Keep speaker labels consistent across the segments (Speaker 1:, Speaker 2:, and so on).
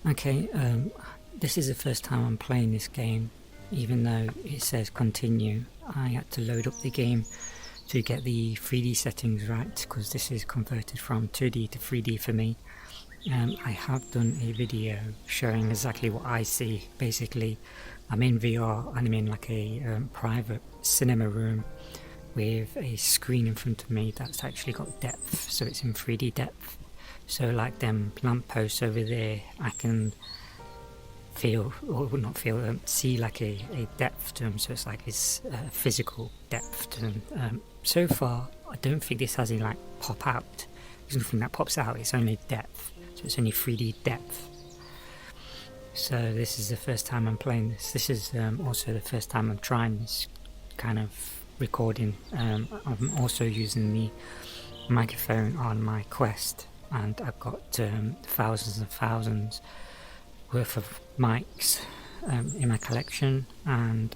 Speaker 1: Okay, this is the first time I'm playing this game. Even though it says continue, I had to load up the game to get the 3D settings right, because this is converted from 2D to 3D for me. I have done a video showing exactly what I see. Basically, I'm in VR and I'm in like a private cinema room with a screen in front of me that's actually got depth, so it's in 3D depth. So like them lampposts over there, I can feel, or not feel, see like a depth to them, so it's like this physical depth to them. So far, I don't think this has any like pop out. There's nothing that pops out, it's only depth, so it's only 3D depth. So this is the first time I'm playing this. This is also the first time I'm trying this kind of recording. I'm also using the microphone on my Quest, and I've got thousands and thousands worth of mics in my collection, and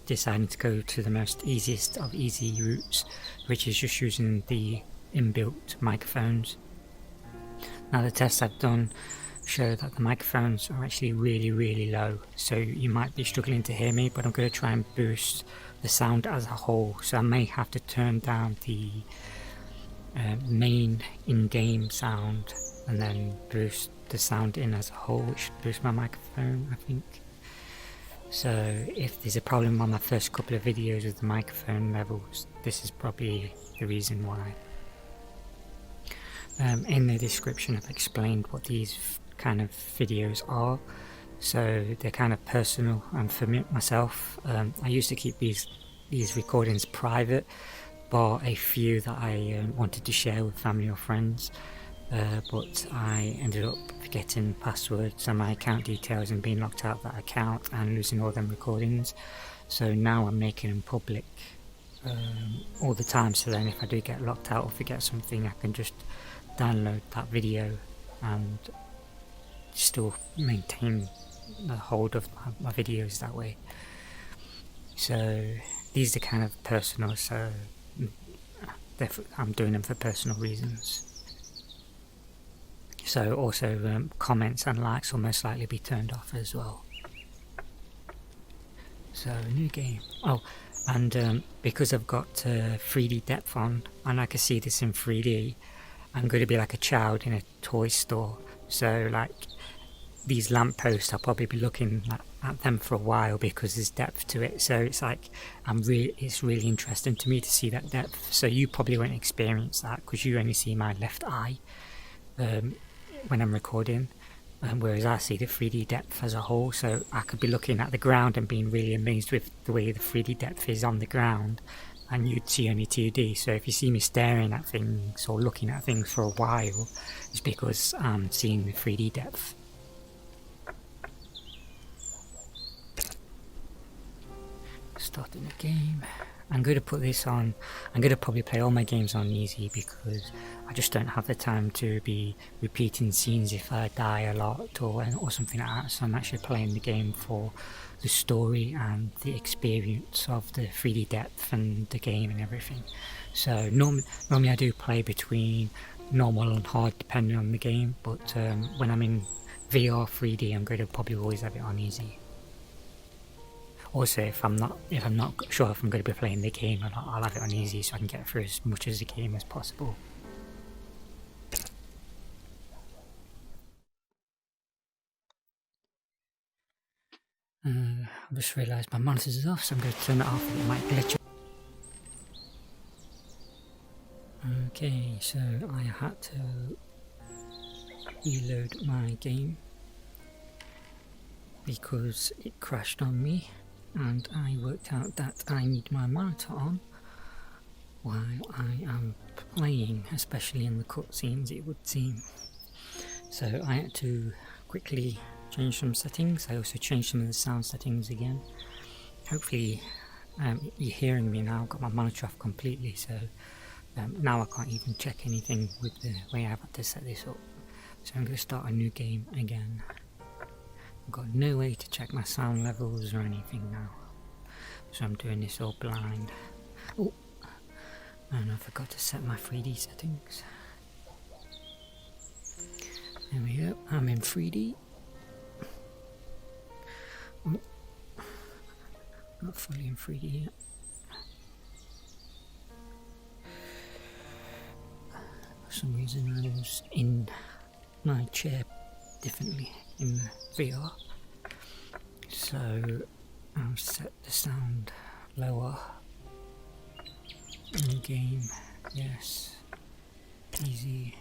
Speaker 1: deciding to go to the most easiest of easy routes, which is just using the inbuilt microphones. Now the tests I've done show that the microphones are actually really low, so you might be struggling to hear me, but I'm going to try and boost the sound as a whole, so I may have to turn down the main in-game sound and then boost the sound in as a whole, which should boost my microphone, I think. So if there's a problem on my first couple of videos with the microphone levels, this is probably the reason why. In the description I've explained what these kind of videos are, so they're kind of personal, and for me, myself, I used to keep these recordings private, bar a few that I wanted to share with family or friends, but I ended up forgetting passwords and my account details and being locked out of that account and losing all them recordings. So now I'm making them public all the time, so then if I do get locked out or forget something, I can just download that video and still maintain the hold of my videos that way. So these are kind of personal, so I'm doing them for personal reasons. So also comments and likes will most likely be turned off as well. So new game. Oh, and because I've got 3D depth on and I can see this in 3D, I'm going to be like a child in a toy store. So like these lampposts, I'll probably be looking at them for a while because there's depth to it. So it's like it's really interesting to me to see that depth. So you probably won't experience that because you only see my left eye when I'm recording, whereas I see the 3D depth as a whole. So I could be looking at the ground and being really amazed with the way the 3D depth is on the ground, and you'd see only 2D. So if you see me staring at things or looking at things for a while, it's because I'm seeing the 3D depth. Starting the game. I'm going to put this on, I'm going to probably play all my games on easy because I just don't have the time to be repeating scenes if I die a lot or something like that. So I'm actually playing the game for the story and the experience of the 3D depth and the game and everything. So normally I do play between normal and hard depending on the game, but when I'm in VR 3D I'm going to probably always have it on easy. Also, if I'm not sure if I'm going to be playing the game or not, I'll have it on easy so I can get through as much of the game as possible. I just realised my monitor is off, so I'm going to turn it off. It might glitch. Okay, so I had to reload my game because it crashed on me, and I worked out that I need my monitor on while I am playing, especially in the cutscenes it would seem. So I had to quickly change some settings. I also changed some of the sound settings again. Hopefully you're hearing me now. I've got my monitor off completely, so now I can't even check anything with the way I've had to set this up. So I'm going to start a new game again. I've got no way to check my sound levels or anything now, so I'm doing this all blind. Oh, and I forgot to set my 3D settings. There we go. I'm in 3D. Oh, not fully in 3D yet. For some reason I was in my chair differently in the VR. So I'll set the sound lower in the game. Yes. Easy.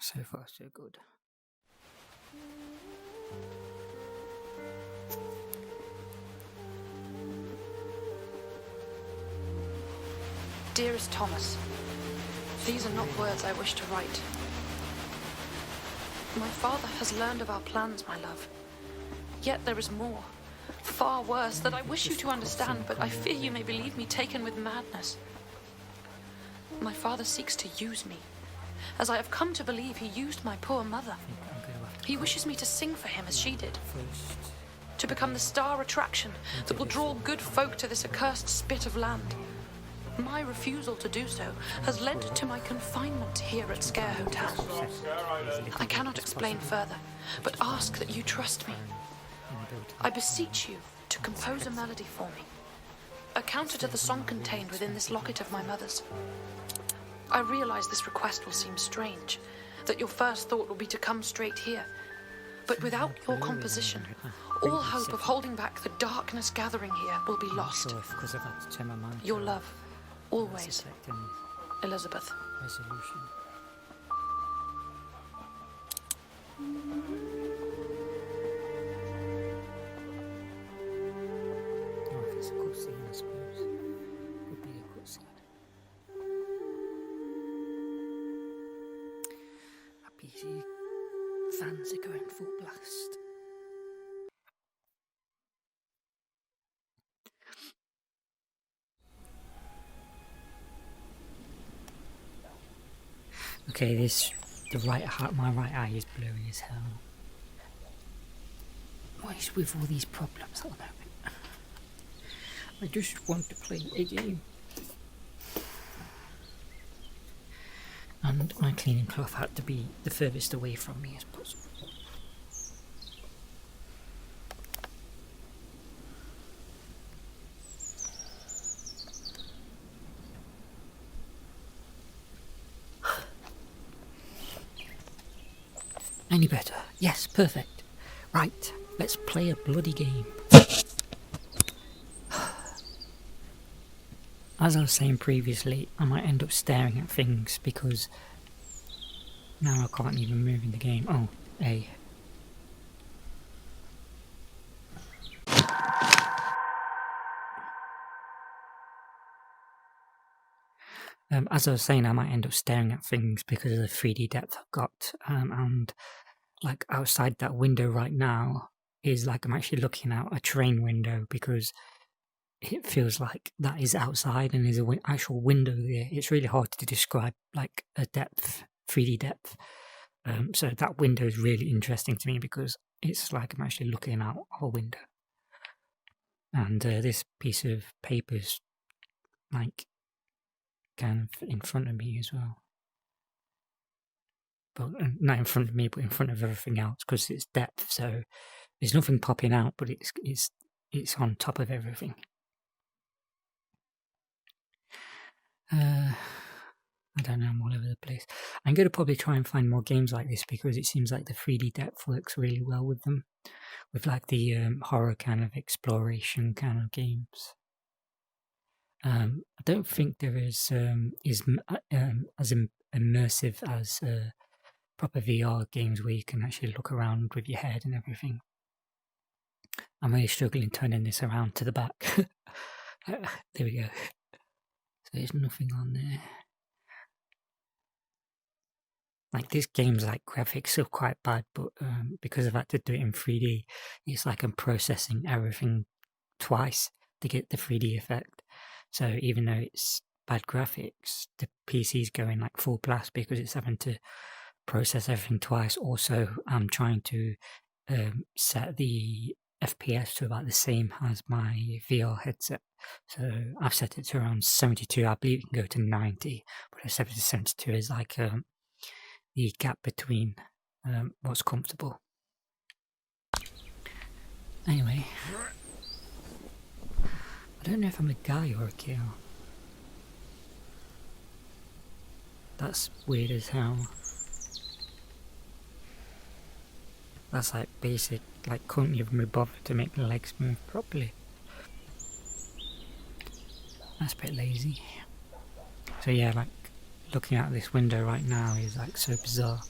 Speaker 1: So far so good.
Speaker 2: Dearest Thomas, these are not words I wish to write. My father has learned of our plans, my love. Yet there is more, far worse, that I wish you to understand, but I fear you may believe me taken with madness. My father seeks to use me, as I have come to believe he used my poor mother. He wishes me to sing for him as she did, to become the star attraction that will draw good folk to this accursed spit of land. My refusal to do so has led to my confinement here at Sker Hotel. I cannot explain further, but ask that you trust me. I beseech you to compose a melody for me, a counter to the song contained within this locket of my mother's. I realize this request will seem strange, that your first thought will be to come straight here. But without your composition, all hope of holding back the darkness gathering here will be lost. Your love, always, Elizabeth.
Speaker 1: Resolution. Oh, if it's a cutscene, I suppose. Would be a cutscene. Our PC fans are going full blast. Okay, my right eye is blurry as hell. What is with all these problems at the moment? I just want to play a game. And my cleaning cloth had to be the furthest away from me as possible. Any better? Yes, perfect. Right, let's play a bloody game. As I was saying previously, I might end up staring at things because now I can't even move in the game. Oh, A. As I was saying, I might end up staring at things because of the 3D depth I've got, and like outside that window right now is like I'm actually looking out a train window because it feels like that is outside and there's an actual window there. It's really hard to describe like a depth, 3D depth. So that window is really interesting to me because it's like I'm actually looking out a window. And this piece of paper is like kind of in front of me as well. But not in front of me, but in front of everything else because it's depth. So there's nothing popping out, but it's on top of everything. I don't know, I'm all over the place. I'm going to probably try and find more games like this because it seems like the 3D depth works really well with them. With like the horror kind of exploration kind of games. I don't think there is as immersive as proper VR games where you can actually look around with your head and everything. I'm really struggling turning this around to the back. There we go. So there's nothing on there. Like this game's like graphics are quite bad, but because I've had to do it in 3D, it's like I'm processing everything twice to get the 3D effect. So even though it's bad graphics, the PC's going like full blast because it's having to process everything twice. Also, I'm trying to set the FPS to about the same as my VR headset. So I've set it to around 72. I believe it can go to 90, but I set it to 72 is like the gap between what's comfortable. Anyway, I don't know if I'm a guy or a girl. That's weird as hell. That's like basic, like couldn't even be bothered to make the legs move properly. That's a bit lazy. So yeah, like looking out this window right now is like so bizarre.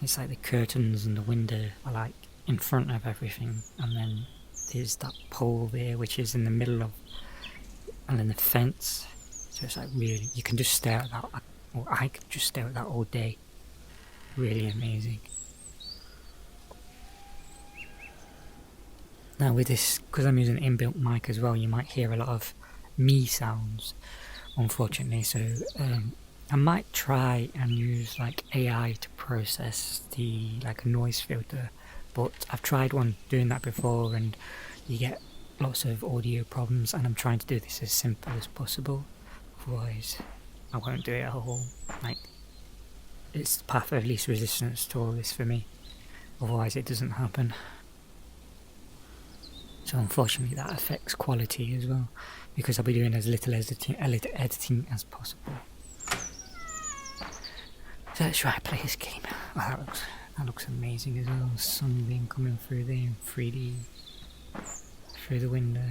Speaker 1: It's like the curtains and the window are like in front of everything, and then there's that pole there which is in the middle of, and then the fence. So it's like really, you can just stare at that, or I could just stare at that all day. Really amazing. Now with this, because I'm using an inbuilt mic as well, you might hear a lot of me sounds, unfortunately. So I might try and use like AI to process the like a noise filter, but I've tried doing that before, and you get lots of audio problems. And I'm trying to do this as simple as possible. Otherwise, I won't do it at all. Like, it's the path of least resistance to all this for me. Otherwise, it doesn't happen. So unfortunately that affects quality as well, because I'll be doing as little editing as possible. So let's try to play this game. Oh, that looks amazing as well. Sunbeam coming through there in 3D through the window.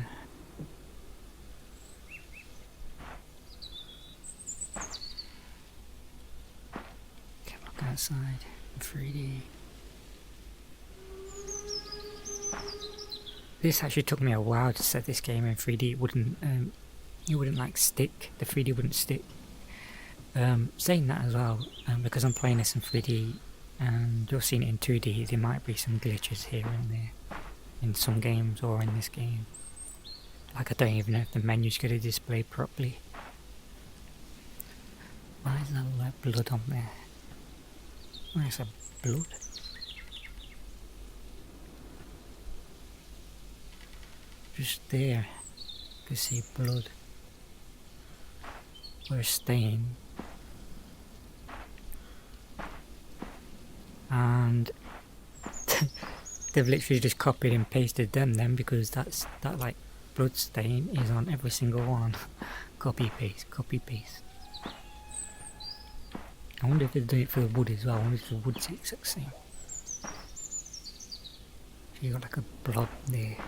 Speaker 1: Okay, look outside in 3D. This actually took me a while to set this game in 3D. It wouldn't like stick. The 3D wouldn't stick. Saying that as well, because I'm playing this in 3D and you're seeing it in 2D, there might be some glitches here and there in some games or in this game. Like I don't even know if the menu's going to display properly. Why is there like blood on there? Why is there blood? Just there, you can see blood or a stain, and they've literally just copied and pasted them then, because that like blood stain is on every single one. Copy paste, copy paste. I wonder if they do it for the wood as well. I wonder if the wood's the exact same. So you got like a blob there.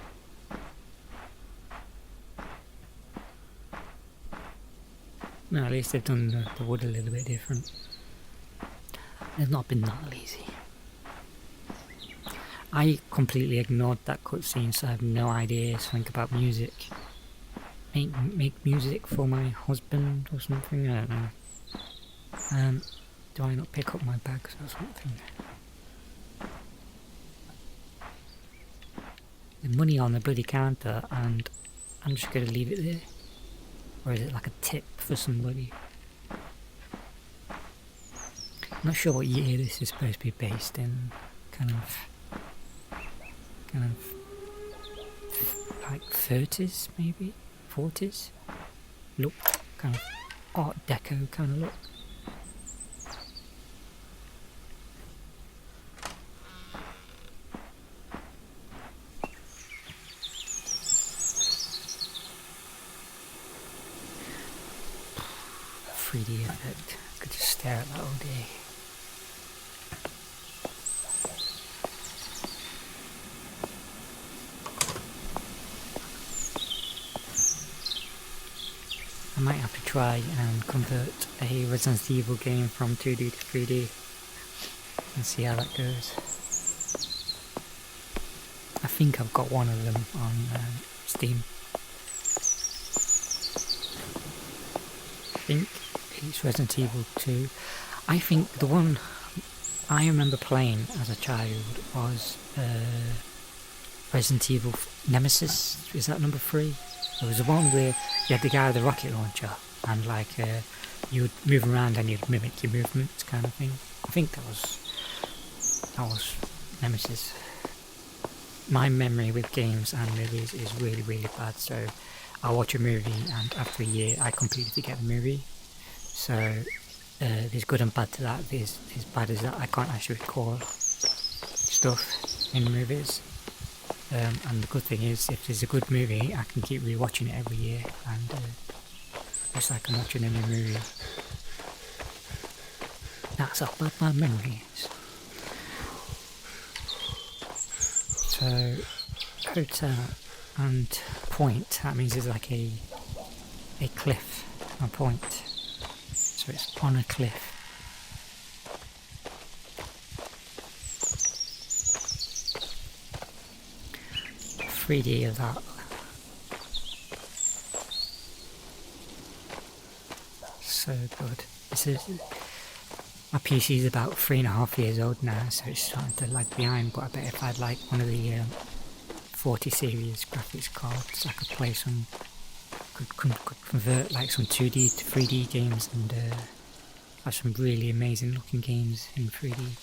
Speaker 1: No, at least they've done the wood a little bit different. They've not been that lazy. I completely ignored that cutscene, so I have no idea something about music. Make music for my husband or something, I don't know. Do I not pick up my bags or something? The money on the bloody counter, and I'm just going to leave it there. Or is it like a tip for somebody? I'm not sure what year this is supposed to be based in. Kind of like 30s maybe? 40s? Look, kind of Art Deco kind of look. A 3D effect. I could just stare at that all day. I might have to try and convert a Resident Evil game from 2D to 3D and see how that goes. I think I've got one of them on Steam. I think it's Resident Evil 2. I think the one I remember playing as a child was Resident Evil Nemesis. Is that number 3? There was the one where you had the guy with the rocket launcher, and like you would move around and you'd mimic your movements, kind of thing. I think that was Nemesis. my memory with games and movies is really, really bad. So I watch a movie and after a year I completely forget the movie. So there's good and bad to that. There's bad as that I can't actually recall stuff in movies. And the good thing is, if there's a good movie, I can keep rewatching it every year, and it's like I'm watching a new movie. That's how bad my memory is. So, hotel and point, that means there's like a cliff, a point. So it's on a cliff. .3D of that. So good. This is, my PC is about 3.5 years old now, so it's starting to lag behind, but I bet if I had like one of the 40 series graphics cards, I could play some, could convert like some 2D to 3D games and have some really amazing looking games in 3D.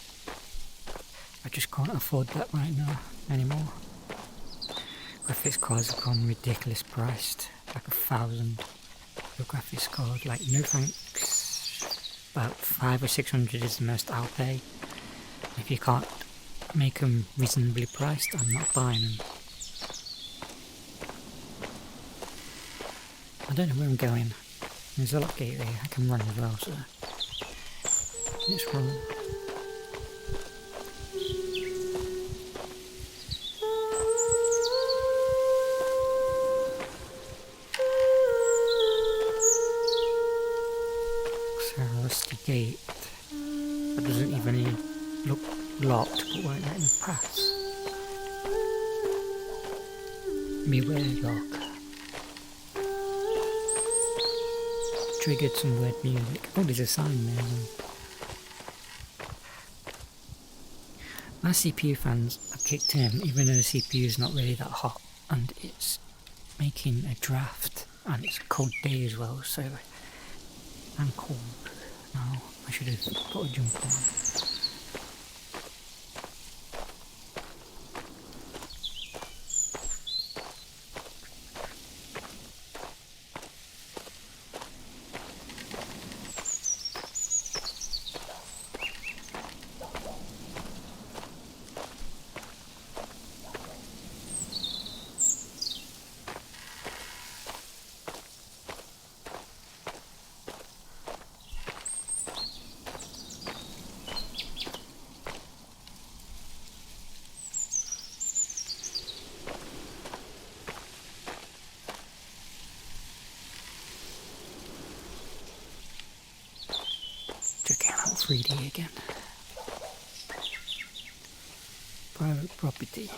Speaker 1: I just can't afford that right now anymore. Graphics cards have gone ridiculous priced, like 1,000 for a graphics card, like no thanks. About 500 or 600 is the most I'll pay. If you can't make them reasonably priced, I'm not buying them. I don't know where I'm going. There's a lock gate there, I can run as well, so let's run. Rusty gate that doesn't even look locked but won't let me pass. Beware lock. Triggered some weird music. Oh, there's a sign there. My CPU fans have kicked in, even though the CPU is not really that hot, and it's making a draft, and it's a cold day as well, so I'm cold. No, I should have put a jumper on. Checking out 3D again. Private property.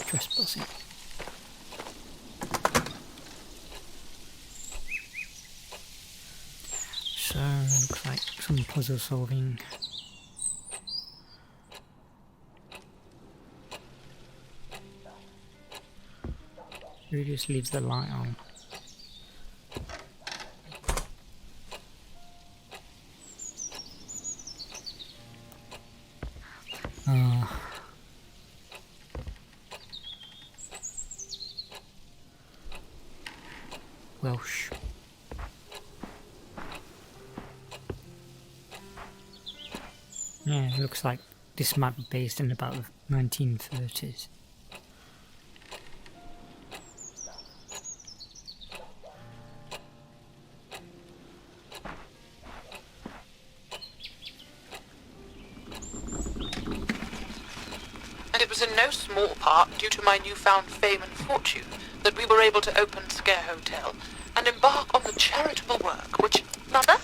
Speaker 1: Trespassing. So, looks like some puzzle solving. Who just leaves the light on? Welsh. Yeah, it looks like this might be based in about the 1930s.
Speaker 3: And it was in no small part due to my newfound fame and fortune that we were able to open Sker Hotel and embark on the charitable work which... Mother?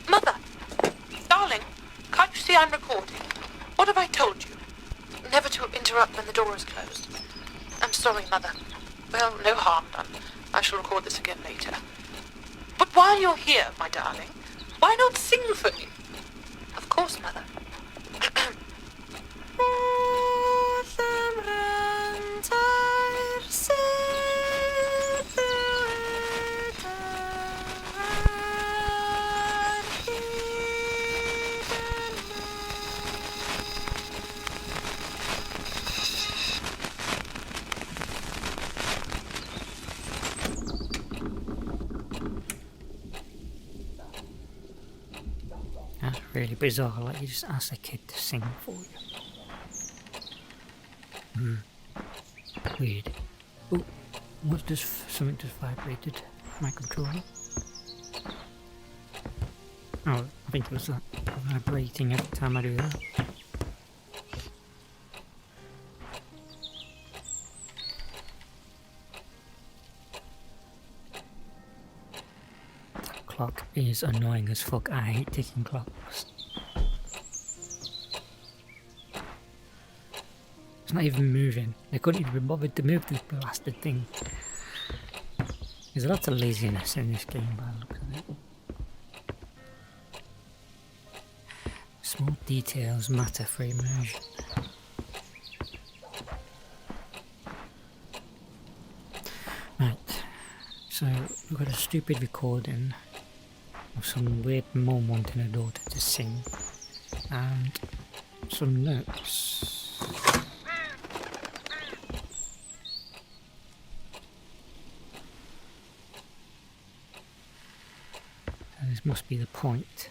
Speaker 3: Mother! Darling, can't you see I'm recording? What have I told you? Never to interrupt when the door is closed. I'm sorry, Mother. Well, no harm done. I shall record this again later. But while you're here, my darling, why not sing for me? Of course, Mother.
Speaker 1: That's really bizarre, like you just ask a kid to sing for you. Weird. Oh, what's this? Something just vibrated. My controller. Oh, I think it was that vibrating every time I do that. That clock is annoying as fuck. I hate ticking clocks. It's not even moving. They couldn't even be bothered to move this blasted thing. There's lots of laziness in this game by the looks of it. Small details matter for immersion. Right, so we've got a stupid recording of some weird mum wanting her daughter to sing, and some notes. And this must be the point.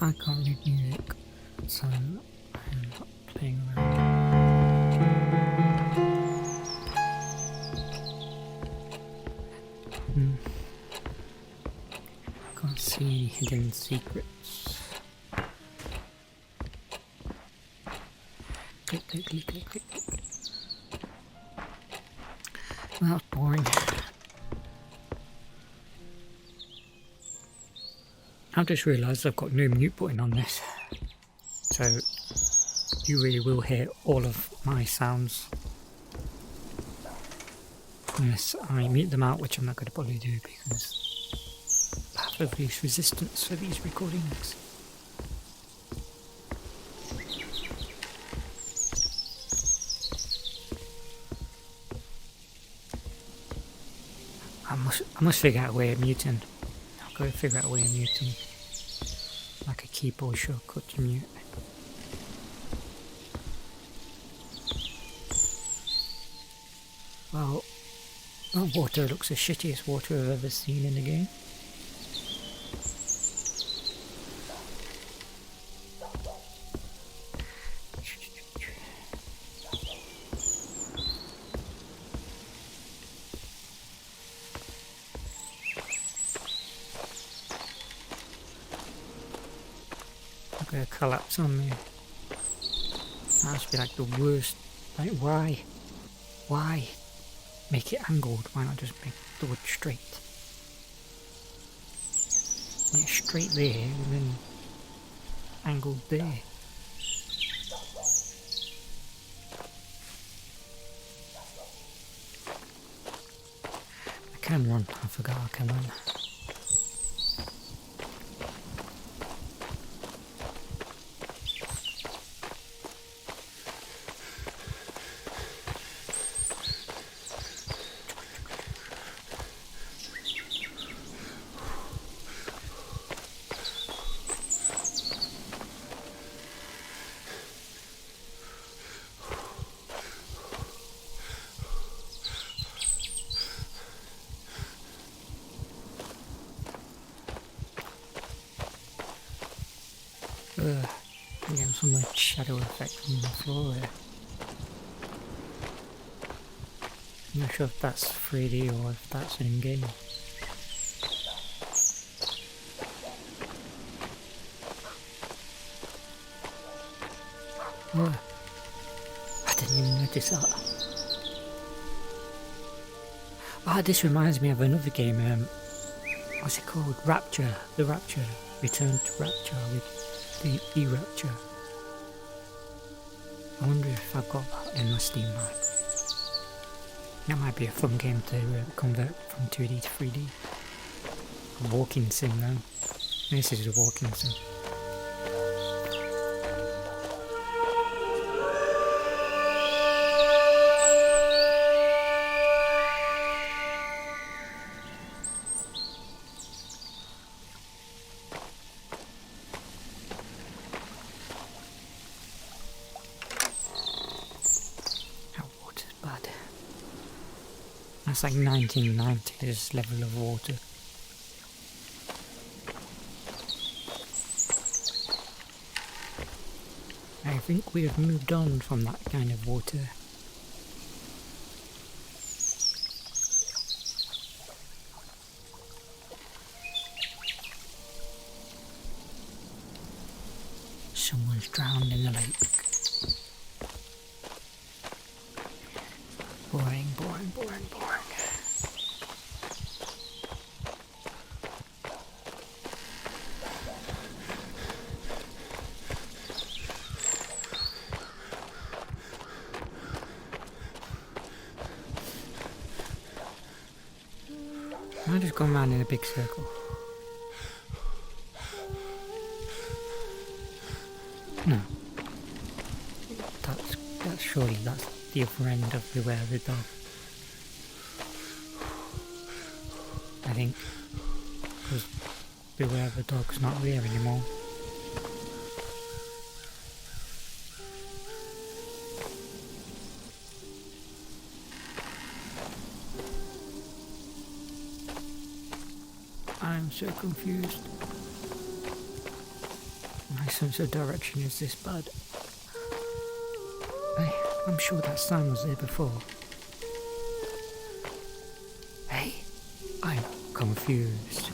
Speaker 1: I can't read music, so I'm not playing around. Can't see any hidden secrets. Click, click, click, click, click, click. Well, that's boring. I've just realised I've got no mute button on this, so you really will hear all of my sounds unless I mute them out, which I'm not going to probably do because I have of least resistance for these recordings. I must figure out a way of muting. I've got to figure out a way of muting. Like a keyboard shortcut to mute. Well, that water looks the shittiest water I've ever seen in a game. Gonna collapse on me. That must be like the worst. Like, why make it angled? Why not just make the wood straight? Make it straight there and then angled there. I can run. I forgot I can run. Again, some like shadow effect from the floor there. I'm not sure if that's 3D or if that's in game. Oh, I didn't even notice that. Ah, this reminds me of another game. What's it called? Rapture. The Rapture. Return to Rapture with the Rapture. I wonder if I've got that in my Steam library. That might be a fun game to convert from 2D to 3D. A walking sim now. This is a walking sim. That's like 1990s level of water. I think we have moved on from that kind of water. Someone's drowned in the lake. Boring, boring, boring, boring. I just gone round in a big circle. No. That's surely that's the other end of Beware the Dog. I think. Because Beware the Dog's not there anymore. I'm so confused. My sense of direction is this bad. I'm sure that sign was there before. Hey, I'm confused.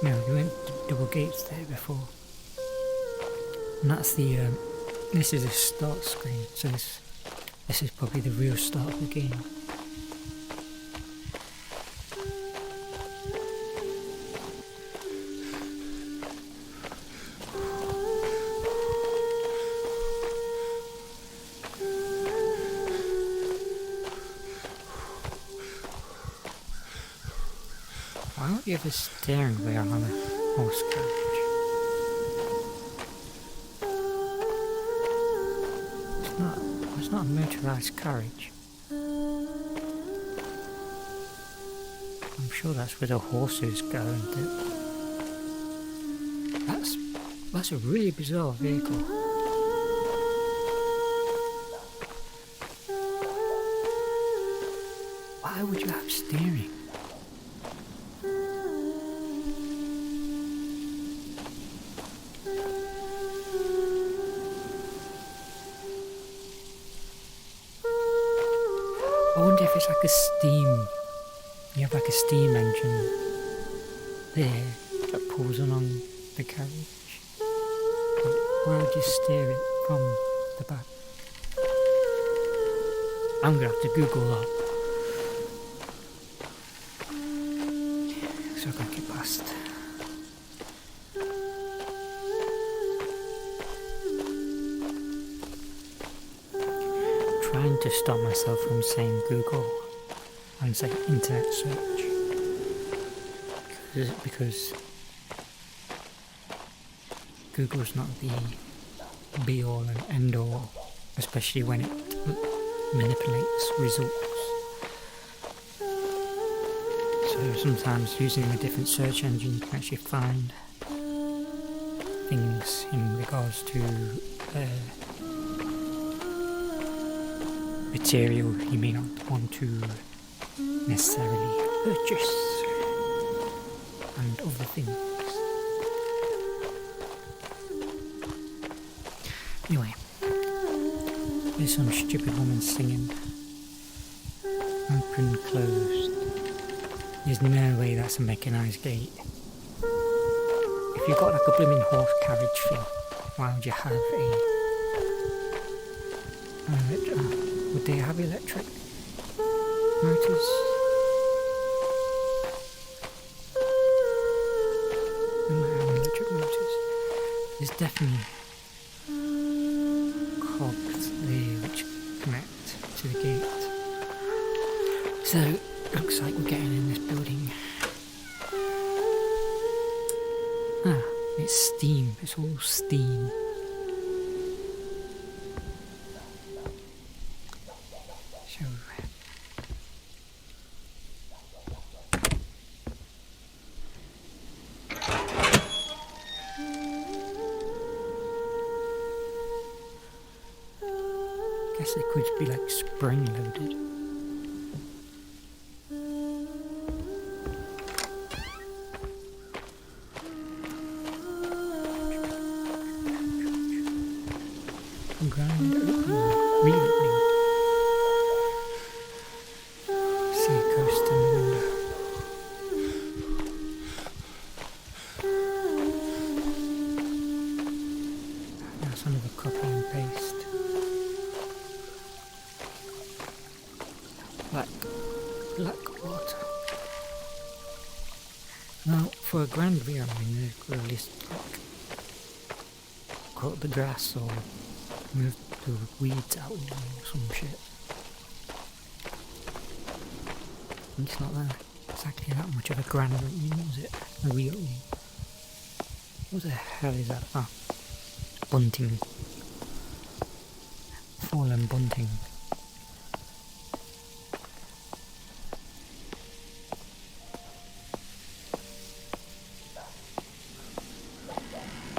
Speaker 1: No, you went double gates there before. And that's the, this is a start screen, so this is probably the real start of the game. Why don't you have a steering wheel on a horse carriage? It's not a motorised carriage. I'm sure that's where the horses go and that's a really bizarre vehicle. Why would you have steering? I wonder if it's like a steam, you have like a steam engine there that pulls along the carriage, or would you steer it from the back? I'm gonna have to Google that. So I can get past. Trying to stop myself from saying Google and say internet search because Google's not the be all and end all, especially when it manipulates results. So sometimes using a different search engine you can actually find things in regards to material you may not want to necessarily purchase and other things. Anyway, there's some stupid woman singing. Open, closed. There's no way that's a mechanised gate. If you've got like a blooming horse carriage thing, why would you have would they have electric motors? They might have electric motors. There's definitely cogs there which connect to the gate. So, looks like we're getting in this building. Ah, it's steam. It's all steam. So, guess it could be like spring loaded. Now, for a grand rearranging, they could at least like, cut the grass or move the weeds out or some shit. It's not that exactly that much of a grand rearranging, is it? A rearranging. What the hell is that? Ah, bunting. Fallen bunting.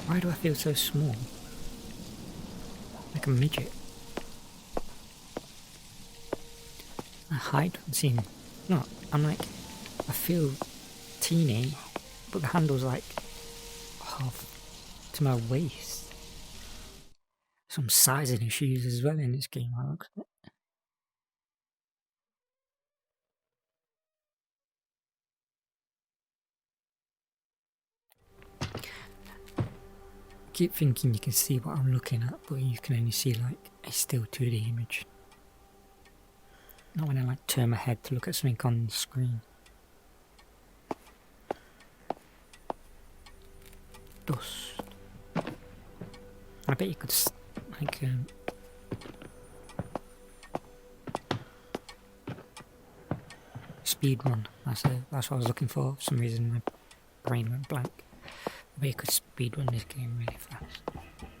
Speaker 1: Why do I feel so small? Like a midget. My height doesn't seem... No, I'm like... I feel teeny, but the handle's like half to my waist. Some sizing issues as well in this game, I look at it. I keep thinking you can see what I'm looking at, but you can only see like a still 2D image. Not when I like turn my head to look at something on the screen. Dust. I bet you could like speed run. That's what I was looking for. For some reason my brain went blank. I bet you could speed run this game really fast.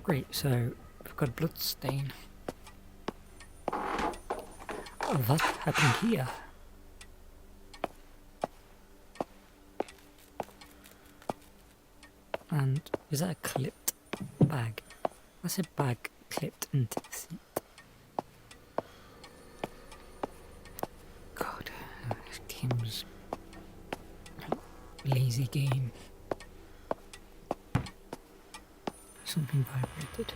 Speaker 1: Great, so we've got a blood stain. What happened here? And is that a clipped bag? That's a bag clipped into the seat. God, this game was a lazy game. Something vibrated.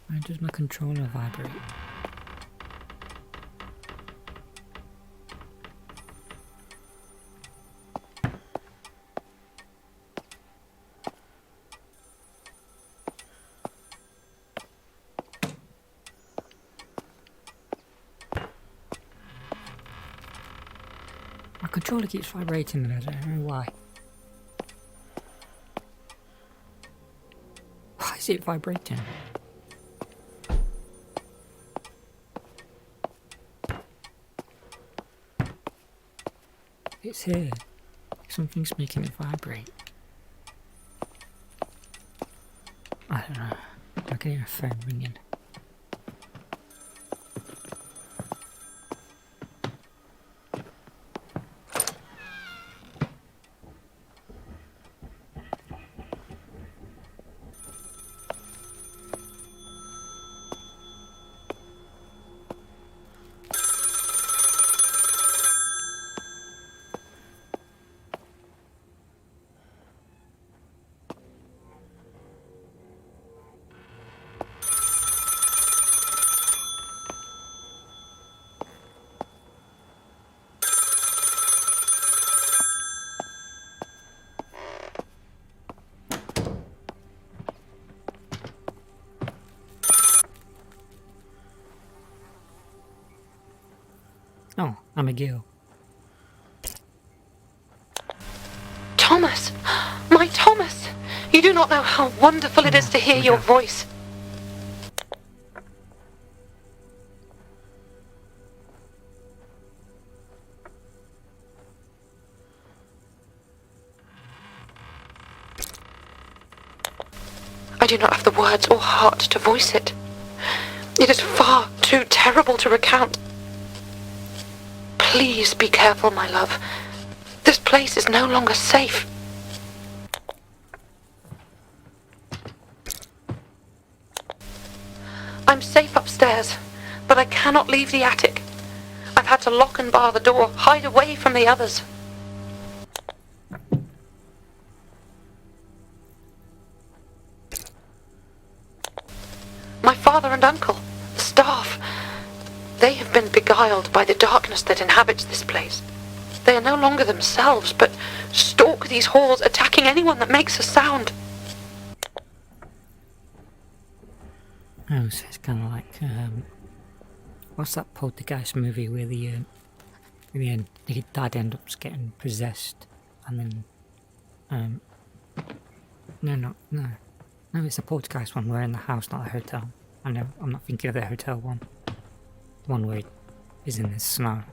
Speaker 1: Why does my controller vibrate? My controller keeps vibrating and I don't know why. Why is it vibrating? It's here. Something's making it vibrate. I don't know. I can hear a phone ringing. Oh, I'm a girl.
Speaker 3: Thomas! My Thomas! You do not know how wonderful it is to hear your voice. I do not have the words or heart to voice it. It is far too terrible to recount. Please be careful, my love. This place is no longer safe. I'm safe upstairs, but I cannot leave the attic. I've had to lock and bar the door, hide away from the others. My father and uncle, the staff, they have been beguiled by the darkness that inhabits this place. They are no longer themselves, but stalk these halls, attacking anyone that makes a sound.
Speaker 1: Oh, so it's kind of like, what's that poltergeist movie where the dad ends up getting possessed, and then, no, it's a poltergeist one. We're in the house, not a hotel. I know, I'm not thinking of the hotel one. The one where he's in the snow.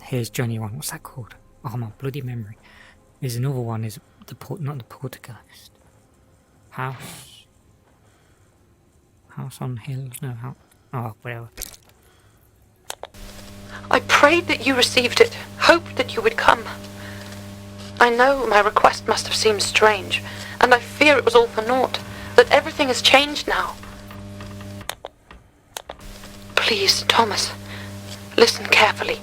Speaker 1: Here's Johnny one. What's that called? Oh, my bloody memory. There's another one. Is not the poltergeist. House on hill. No, house. Oh, whatever.
Speaker 2: I prayed that you received it, hoped that you would come. I know my request must have seemed strange, and I fear it was all for naught, that everything has changed now. Please, Thomas, listen carefully.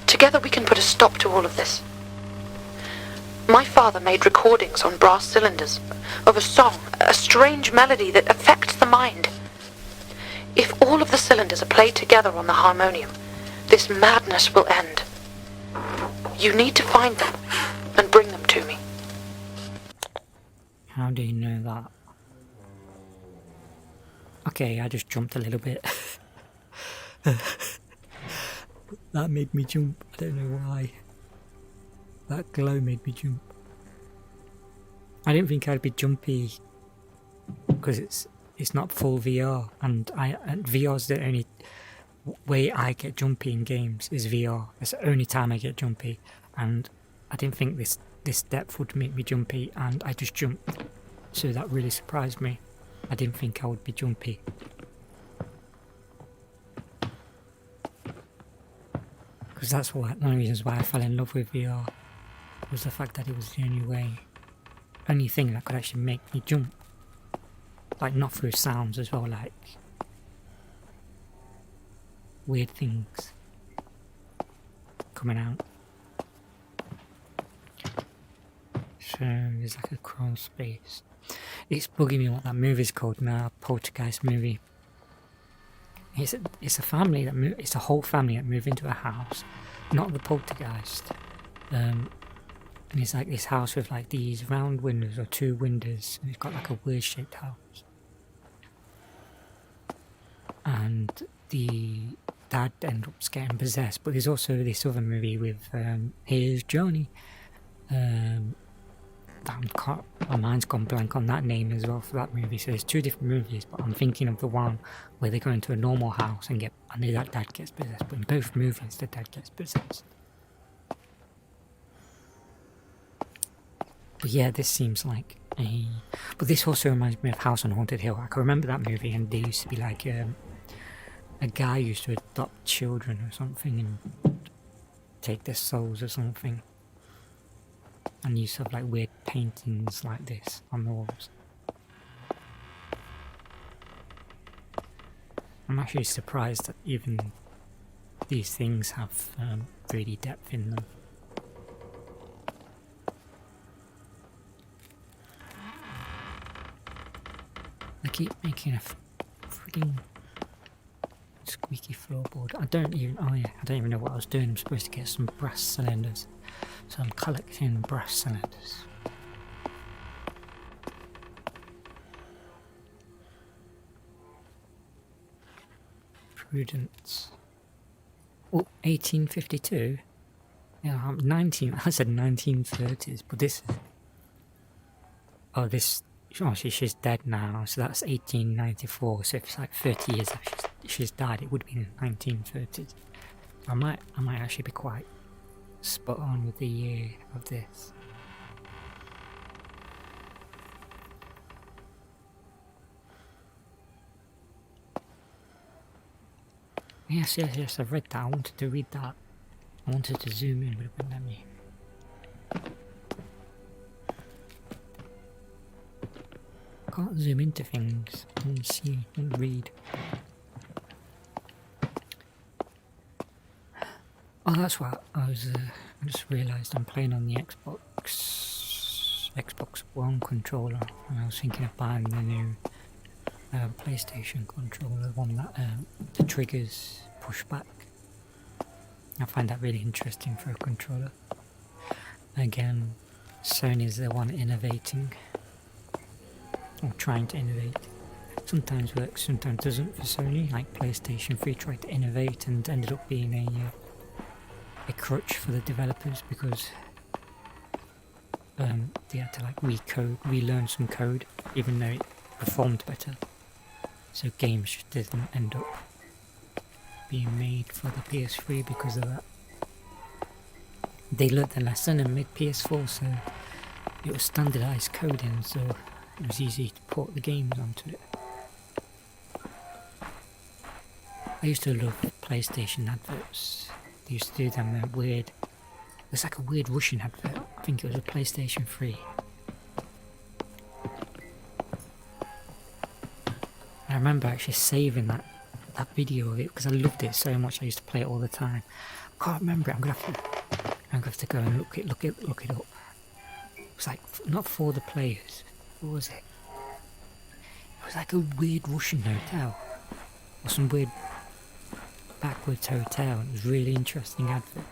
Speaker 2: Together we can put a stop to all of this. My father made recordings on brass cylinders of a song, a strange melody that affects the mind. If all of the cylinders are played together on the harmonium, this madness will end. You need to find them and bring them to me.
Speaker 1: How do you know that? Okay, I just jumped a little bit. That made me jump. I don't know why. That glow made me jump. I didn't think I'd be jumpy because it's not full VR, and VR's the only way I get jumpy in games is VR. It's the only time I get jumpy, and I didn't think this depth would make me jumpy, and I just jumped. So that really surprised me. I didn't think I would be jumpy. Because that's one of the reasons why I fell in love with VR, was the fact that it was the only thing that could actually make me jump. Like, not through sounds as well, like weird things coming out. So there's like a crawl space. It's bugging me what that movie's called now, poltergeist movie. It's a family that it's a whole family that move into a house, not the poltergeist. And it's like this house with like these round windows or two windows, and it's got like a weird shaped house. And the dad ends up getting possessed, but there's also this other movie with Here's Johnny. My mind's gone blank on that name as well for that movie. So there's two different movies, but I'm thinking of the one where they go into a normal house and that dad gets possessed. But in both movies, the dad gets possessed. But yeah, this seems like a. But this also reminds me of House on Haunted Hill. I can remember that movie, and there used to be like a guy used to adopt children or something and take their souls or something. And used to have like weird paintings like this on the walls. I'm actually surprised that even these things have 3D depth in them. I keep making a freaking squeaky floorboard. I don't even know what I was doing. I'm supposed to get some brass cylinders. So I'm collecting brass cylinders. Prudence. Oh, 1852? Yeah, I'm 19. I said 1930s, but this is. Oh, this. Oh, she's dead now, so that's 1894. So if it's like 30 years after she's died, it would be in the 1930s. I might actually be quite spot on with the year of this. Yes, I've read that. I wanted to read that. I wanted to zoom in, but it wouldn't let me. Can't zoom into things and see and read. Oh, that's what I was. I just realised I'm playing on the Xbox One controller, and I was thinking of buying the new PlayStation controller, one that the triggers push back. I find that really interesting for a controller. Again, Sony's the one innovating. or trying to innovate. Sometimes works, sometimes doesn't for Sony, like PlayStation 3 tried to innovate and ended up being a crutch for the developers because they had to like relearn some code, even though it performed better. So games just didn't end up being made for the PS3 because of that. They learnt their lesson and made PS4, so it was standardized coding, so it was easy to port the games onto it. I used to love PlayStation adverts. They used to do them weird. It was like a weird Russian advert. I think it was a PlayStation 3. I remember actually saving that video of it because I loved it so much. I used to play it all the time. I can't remember it. I'm gonna have to go and look it up. It was like not for the players. What was it? It was like a weird Russian hotel or some weird backwards hotel. It was a really interesting advert.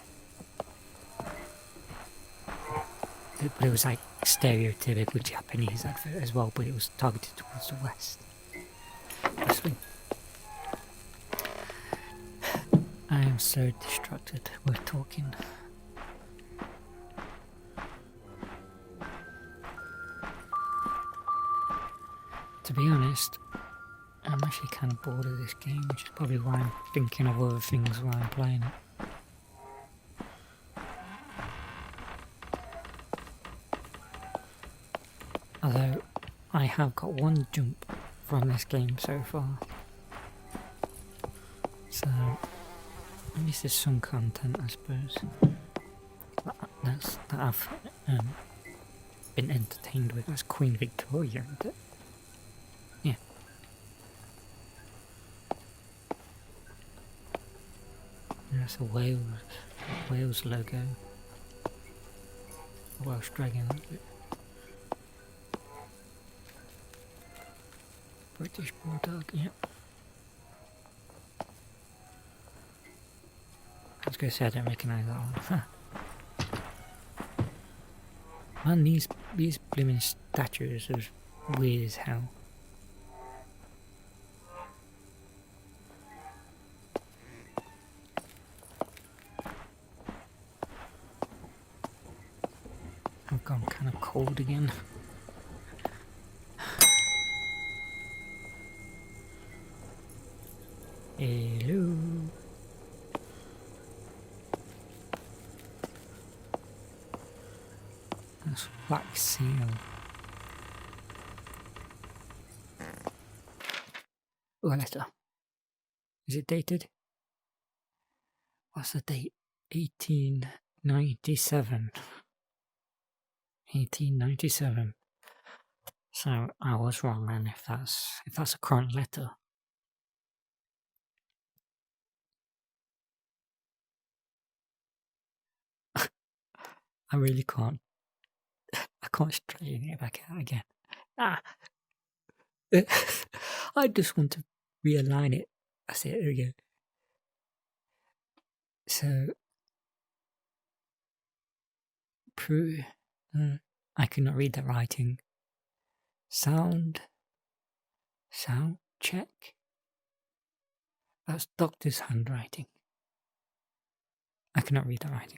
Speaker 1: But it was like stereotypical Japanese advert as well, but it was targeted towards the West. I am so distracted. We're talking. To be honest, I'm actually kind of bored of this game, which is probably why I'm thinking of other things while I'm playing it. Although, I have got one jump from this game so far. So, at least there's some content, I suppose, that I've been entertained with. That's Queen Victoria, isn't it? Yeah. That's a Wales logo. A Welsh dragon, isn't it? British Bulldog, yeah. I was going to say I don't recognise that one. Man, these blooming statues are weird as hell. I've gone kind of cold again. Hello. That's wax seal. Oh, a letter. Is it dated? What's the date? 1897. 1897. So I was wrong then if that's a current letter. I really can't. I can't straighten it back out again. I just want to realign it. That's it, there we go. So, I could not read that writing. Sound check. That's doctor's handwriting. I cannot read that writing.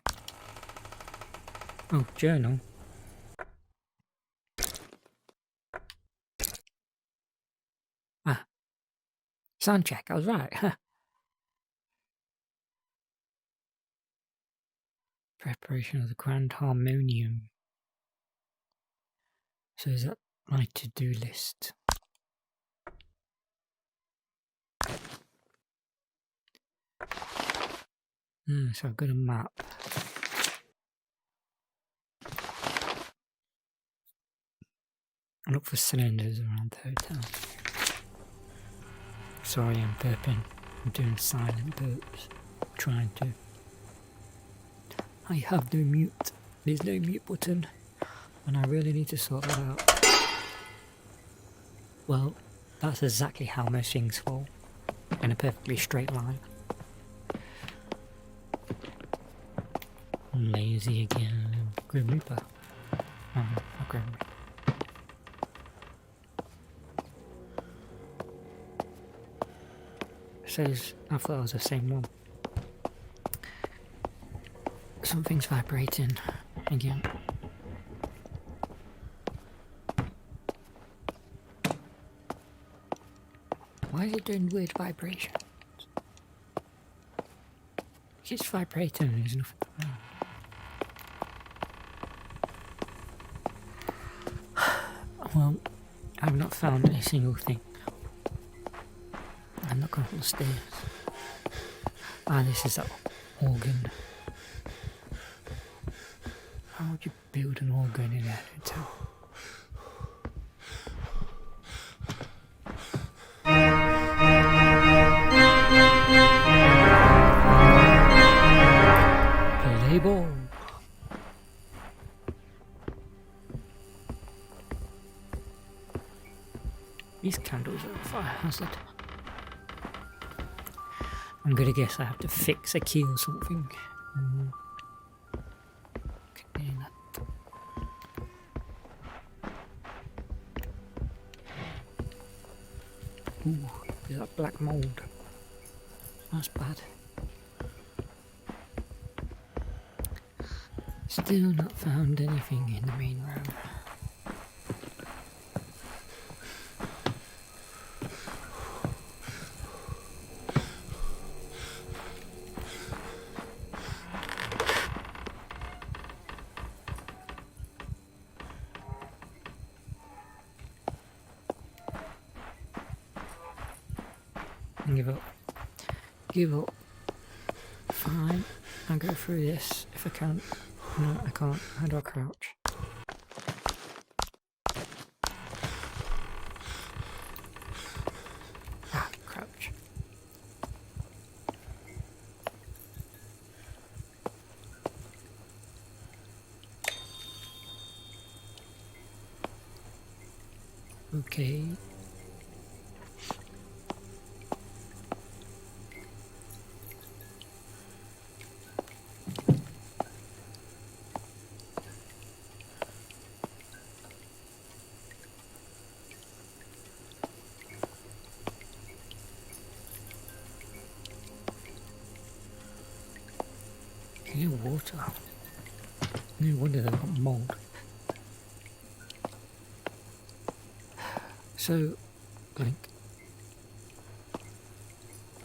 Speaker 1: Oh, journal. Sound check, I was right. Preparation of the Grand Harmonium. So is that my to-do list? So I've got a map. I look for cylinders around the hotel. Sorry, I'm burping. I'm doing silent burps. I'm trying to. I have no mute. There's no mute button. And I really need to sort that out. Well, that's exactly how most things fall. In a perfectly straight line. I'm lazy again. Grim Reaper. Oh, not Grim Reaper. says, I thought it was the same one. Something's vibrating again. Why is it doing weird vibrations? It's vibrating and there's nothing around. Well, I've not found a single thing. I'm not going up the stairs. Ah, this is that organ. How would you build an organ in a hotel? Play ball. These candles are a fire hazard. I'm gonna guess I have to fix a key or something. Okay, that. Ooh, is that black mold? That's bad. Still not found anything in the main room. Give up. Give up. Fine. I'll go through this if I can. No, I can't. How do I crouch? Ah, crouch. Okay. Clear water. No wonder they've got mould. So, like,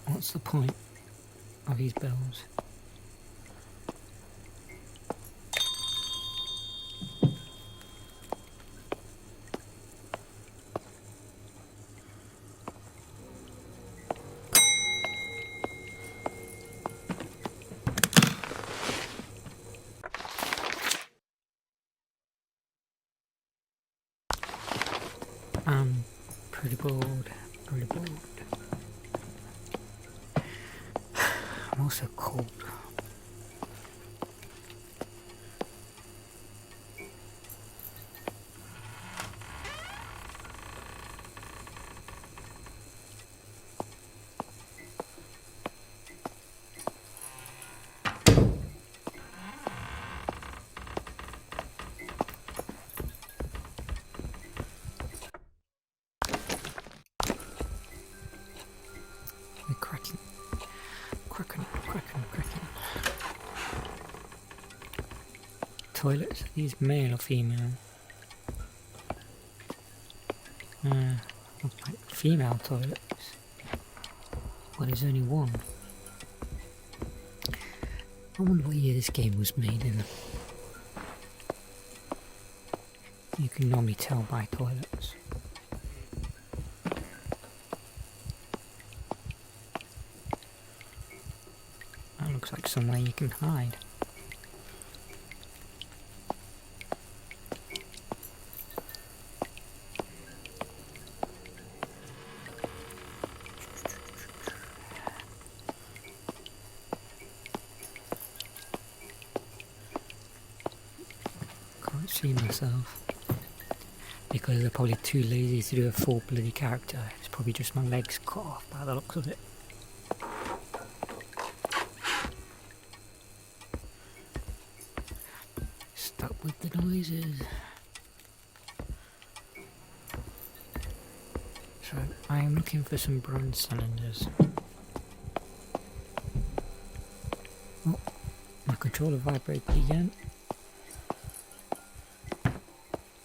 Speaker 1: what's the point of these bells? I'm pretty bored, pretty bored. I'm also cold. They're cracking. Cracking. Toilets, are these male or female? Looks like female toilets. Well, there's only one. I wonder what year this game was made in. You can normally tell by toilets. That looks like somewhere you can hide. Can't see myself. Because they're probably too lazy to do a full bloody character. It's probably just my legs cut off by the looks of it. Stop with the noises. So I am looking for some bronze cylinders. controller vibrated again.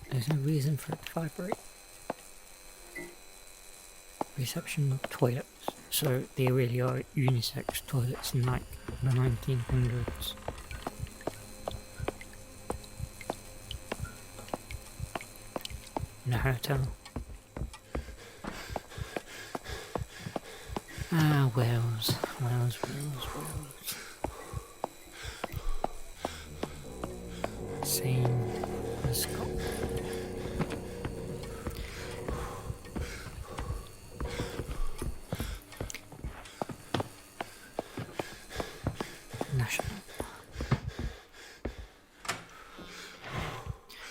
Speaker 1: There's no reason for it to vibrate. Reception toilets. So they really are unisex toilets in like the 1900s. In a hotel. Ah, Wales. Wales. Same as Scotland. National.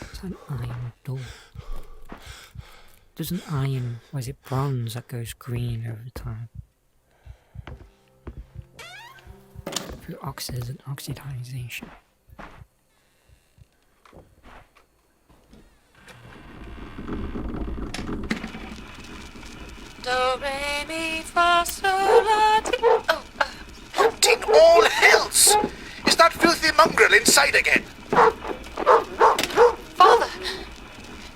Speaker 1: It's an iron door. Does an iron, or is it bronze that goes green over time? Through oxidization.
Speaker 3: Do, re, mi, fa, sol, la, ti. Oh,
Speaker 4: What in all hells? Is that filthy mongrel inside again?
Speaker 2: Father!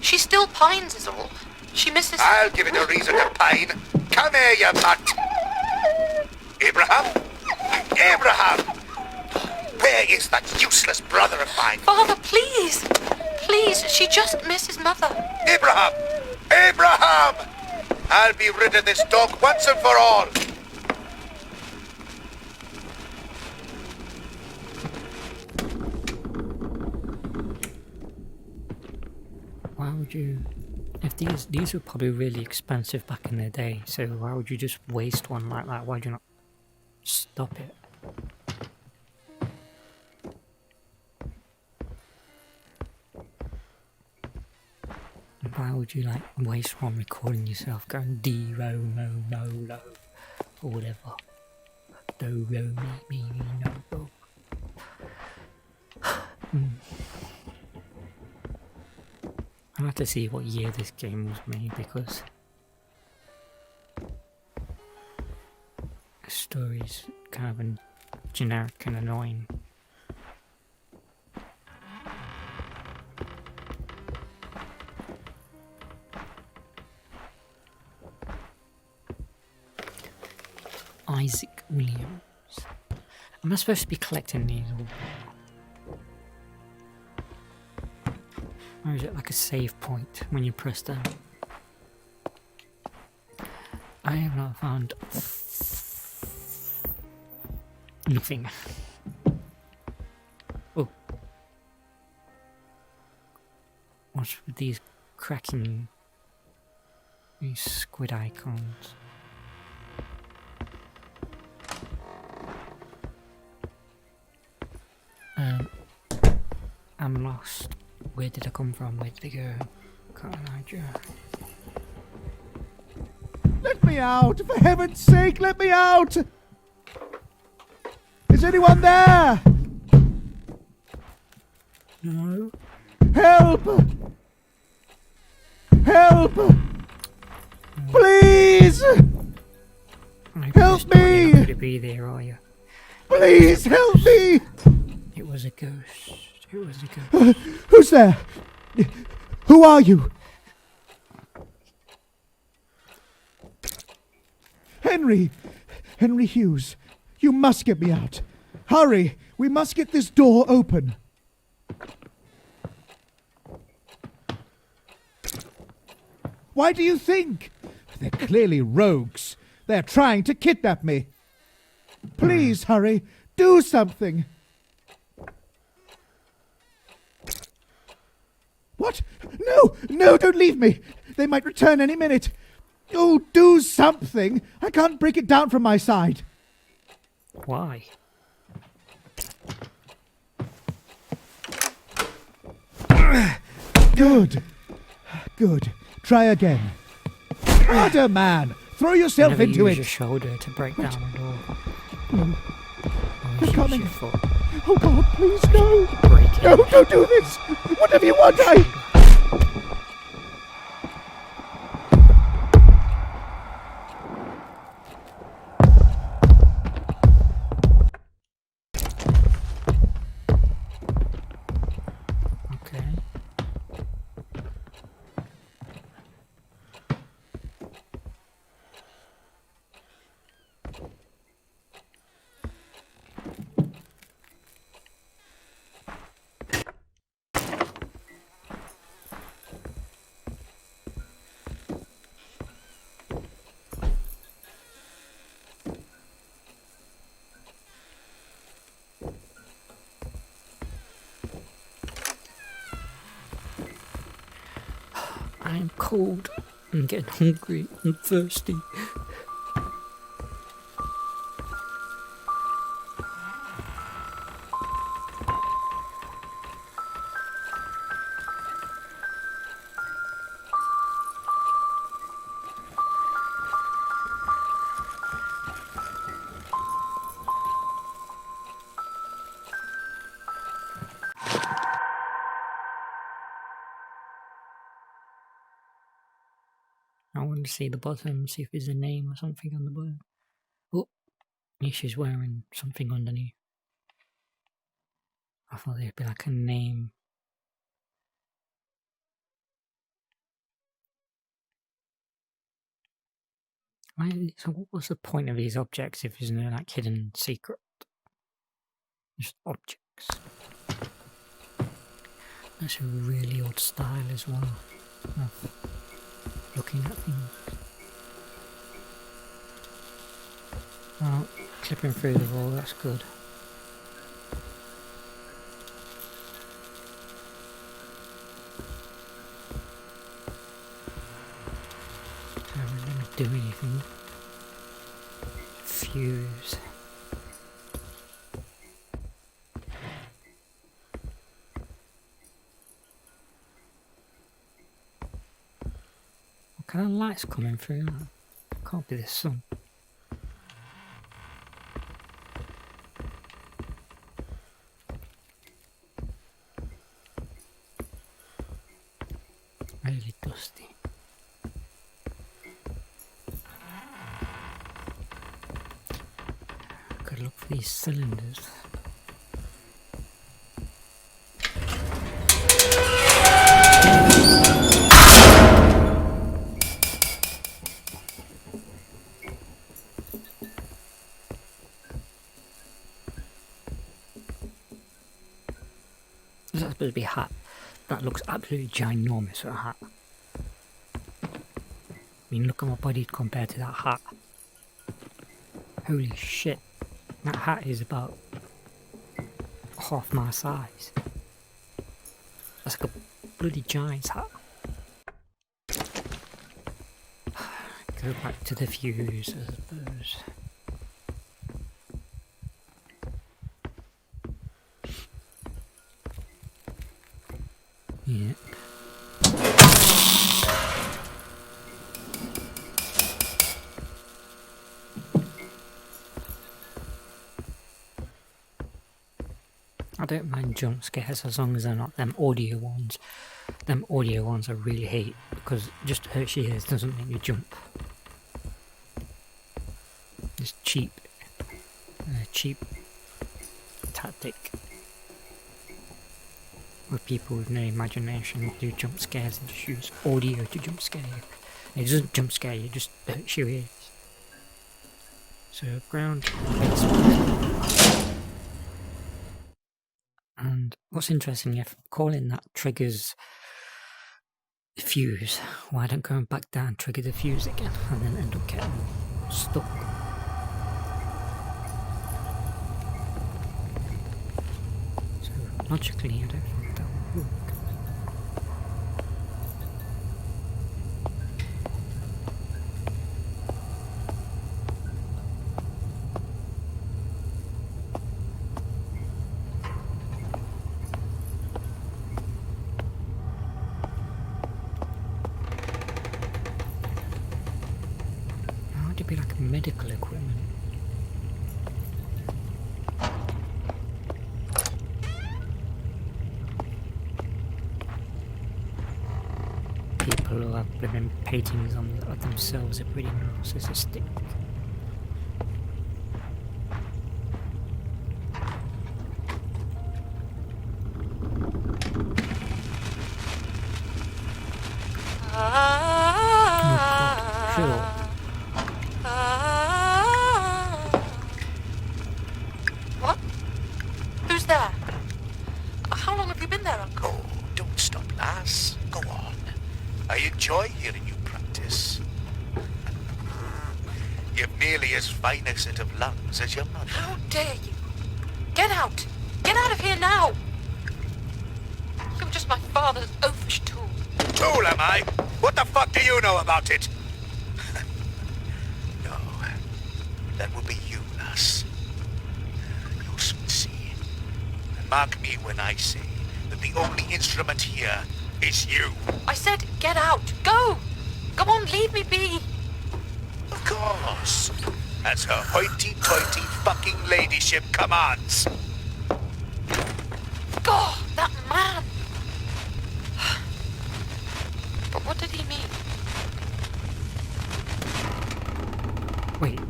Speaker 2: She still pines is all. She misses...
Speaker 4: I'll give it a reason to pine. Come here, you mutt. Abraham? Abraham! Where is that useless brother of mine?
Speaker 2: Father, please! Please, she just misses Mother.
Speaker 4: Abraham! Abraham! I'll be rid of this dog once and for all.
Speaker 1: Why would you... If these were probably really expensive back in the day, so why would you just waste one like that? Why'd you not stop it? And why would you like waste one recording yourself going D, ro, mo, mo, lo, or whatever? Do, ro, mi, no, ro. I'll have to see what year this game was made because the story's kind of generic and annoying. Isaac Williams. Am I supposed to be collecting these all? Or is it like a save point when you press down? I have not found nothing. Oh. What's with these cracking, these squid icons? I'm lost. Where did I come from? Where did I go? Can't imagine.
Speaker 5: Let me out! For heaven's sake, let me out! Is anyone there?
Speaker 1: No.
Speaker 5: Help! Help! Please! Help me!
Speaker 1: You're not going to be there, are you?
Speaker 5: Please help me!
Speaker 1: It was a ghost. It was a ghost.
Speaker 5: Who's there? Who are you? Henry! Henry Hughes. You must get me out. Hurry! We must get this door open. Why do you think? They're clearly rogues. They're trying to kidnap me. Please hurry. Do something. What? No! No, don't leave me! They might return any minute. Oh, do something! I can't break it down from my side.
Speaker 1: Why?
Speaker 5: Good. Good. Try again. Harder, man! Throw yourself
Speaker 1: Never
Speaker 5: into
Speaker 1: use
Speaker 5: it!
Speaker 1: your shoulder to break down a door.
Speaker 5: No.
Speaker 1: Always
Speaker 5: They're
Speaker 1: use
Speaker 5: coming.
Speaker 1: your foot.
Speaker 5: Oh God, please, no!
Speaker 1: Break it.
Speaker 5: No, don't do this! Whatever you want,
Speaker 1: I'm cold. I'm getting hungry and thirsty. I want to see the bottom, see if there's a name or something on the bottom. Oh, yeah, she's wearing something underneath. I thought there'd be like a name. So what was the point of these objects if there's no like hidden secret? Just objects. That's a really odd style as well of looking at things. Well, clipping through the wall, that's good. Don't really do anything. Fuse. What kind of light's coming through that? Can't be the sun. Really dusty. Gotta look for these cylinders. Is that supposed to be a hat? That looks absolutely ginormous for a hat. I mean, look at my body compared to that hat. Holy shit. That hat is about half my size. That's like a bloody giant's hat. Go back to the fuse, I suppose. Yep. I don't mind jump scares as long as they're not them audio ones. Them audio ones I really hate because it just hurts your ears, doesn't make you jump. It's cheap tactic. With people with no imagination do jump scares and just use audio to jump scare you. It doesn't jump scare you, it just hurts your ears. So ground basement. And what's interesting, if calling that triggers the fuse, why don't going back down trigger the fuse again and then end up getting stuck? So logically I don't think that would work. It'd be like medical equipment. People who have living paintings of themselves are pretty narcissistic. Sure.
Speaker 3: What? Who's there? How long have you been there, Uncle?
Speaker 4: Oh, don't stop, lass. Go on. I enjoy hearing you practice. You've nearly as fine a set of lungs as your mother.
Speaker 3: How dare you? Get out! Get out of here now! You're just my father's oafish tool.
Speaker 4: Tool, am I? What the fuck do you know about it? No. That will be you, lass. You'll soon see. And mark me when I say that the only instrument here is you.
Speaker 2: I said get out. Go! Come on, leave me be.
Speaker 4: Of course. As her hoity-toity fucking ladyship commands.
Speaker 2: God, that man! But what did he mean?
Speaker 1: Wait,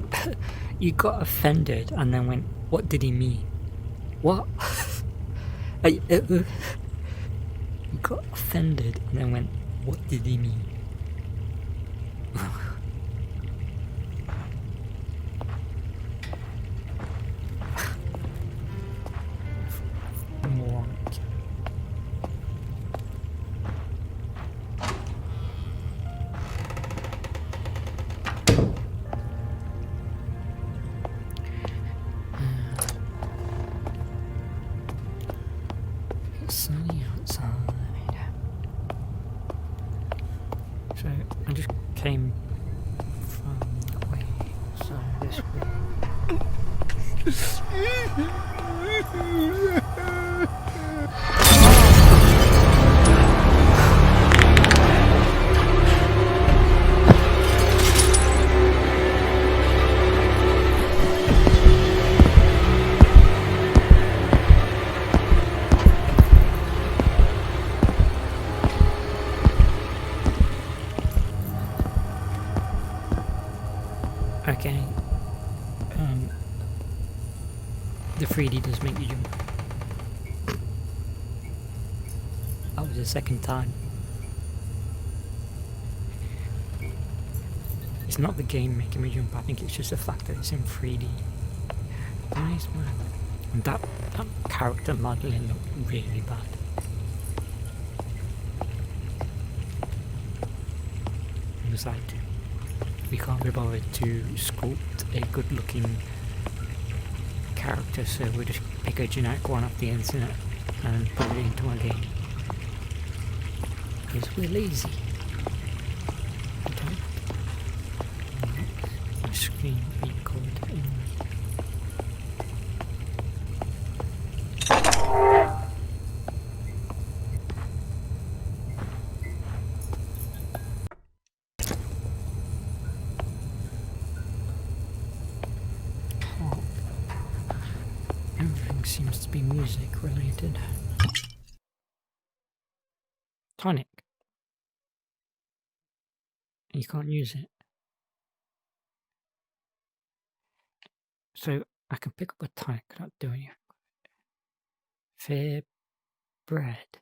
Speaker 1: you got offended and then went, what did he mean? What? You got offended and then went, what did he mean? Moron. It's sunny outside. So I just came from that way, so this way. Okay. The 3D does make you jump. That was the second time. It's not the game making me jump, I think it's just the fact that it's in 3D. Nice man. And that character modelling looked really bad. It was like, we can't be bothered to sculpt a good looking character, so we'll just pick a generic one off the internet and put it into our game. Because we're lazy. Okay. My screen record anyway. Everything seems to be music related. Tonic. You can't use it. So I can pick up a tonic without doing it. Fair bread.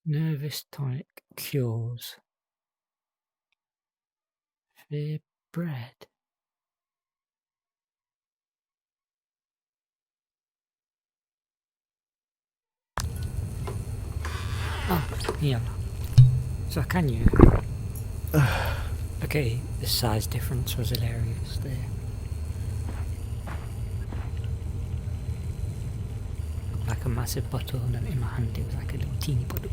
Speaker 1: Nervous tonic cures. Fair bread. Oh, yeah. So can you? Okay, the size difference was hilarious there. Looked like a massive bottle, and then in my hand it was like a little teeny bottle.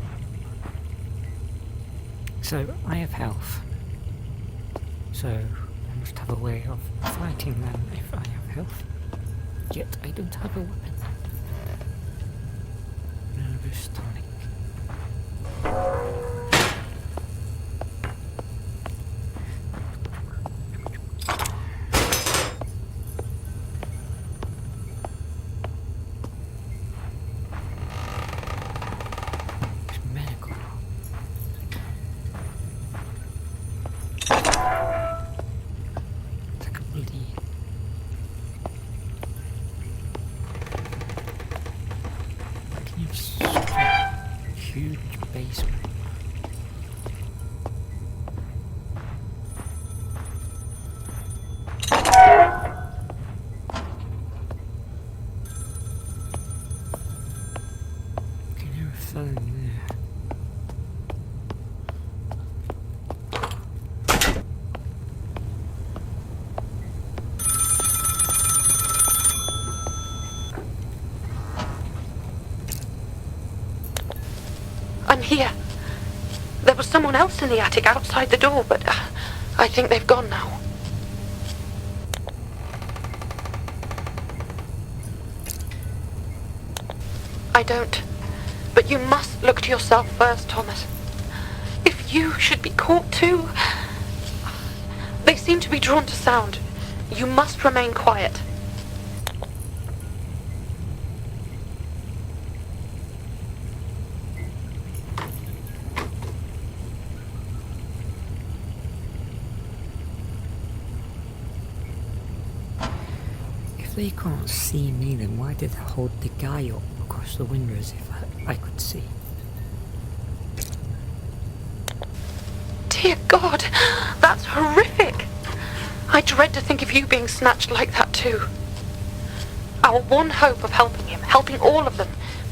Speaker 1: So I have health. So I must have a way of fighting them if I have health. Yet I don't have a weapon. Nervous tonic. It's medical. It's like a bloody... Can you have such a huge basement? Can you have a phone there?
Speaker 2: I'm here. There was someone else in the attic outside the door, but I think they've gone now. I don't. But you must look to yourself first, Thomas. If you should be caught too... They seem to be drawn to sound. You must remain quiet.
Speaker 1: If they can't see me, then why did they hold the guy up across the window as if I could see?
Speaker 2: Dear God, that's horrific. I dread to think of you being snatched like that too. Our one hope of helping him, helping all of them,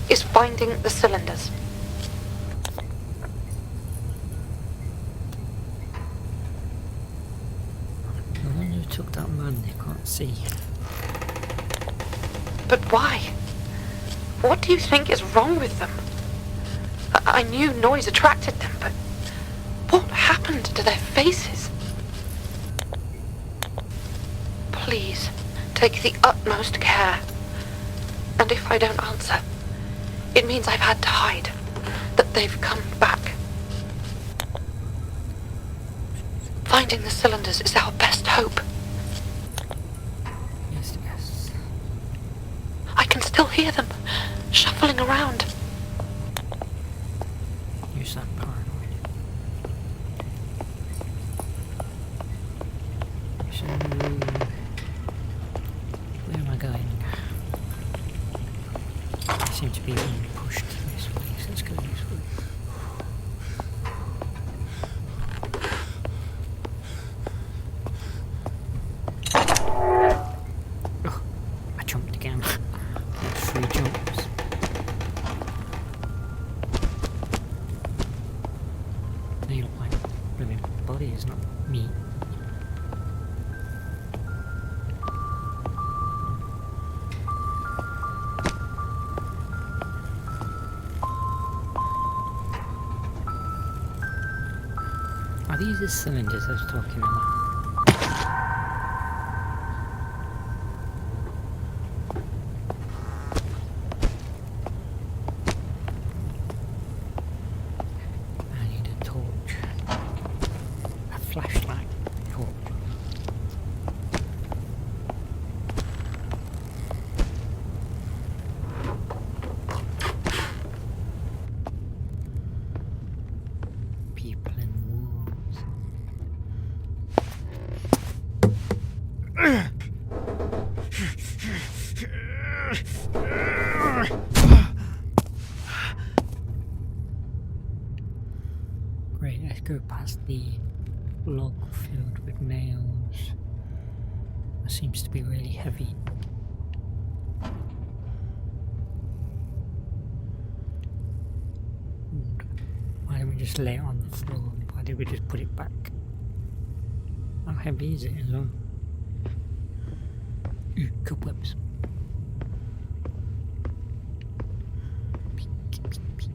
Speaker 2: is finding the cylinders.
Speaker 1: The one who took that man, they can't see.
Speaker 2: But why? What do you think is wrong with them? I knew noise attracted them, but what happened to their faces? Please, take the utmost care. And if I don't answer, it means I've had to hide, that they've come back. Finding the cylinders is our best hope.
Speaker 1: Yes, yes.
Speaker 2: I can still hear them, shuffling around.
Speaker 1: You sound paranoid. So, where am I going? I seem to be being pushed this way, so let's go this way. Oh, I jumped again. 3 jumps. They look like living bodies, not me. Are these the cylinders I was talking about? I need a torch. A flashlight. Torch. People in walls. Great, let's go past the log filled with nails. That seems to be really heavy. Why don't we just lay it on the floor? Why did we just put it back? How heavy is it as well? Ooh, cobwebs. Peek, peek, peek.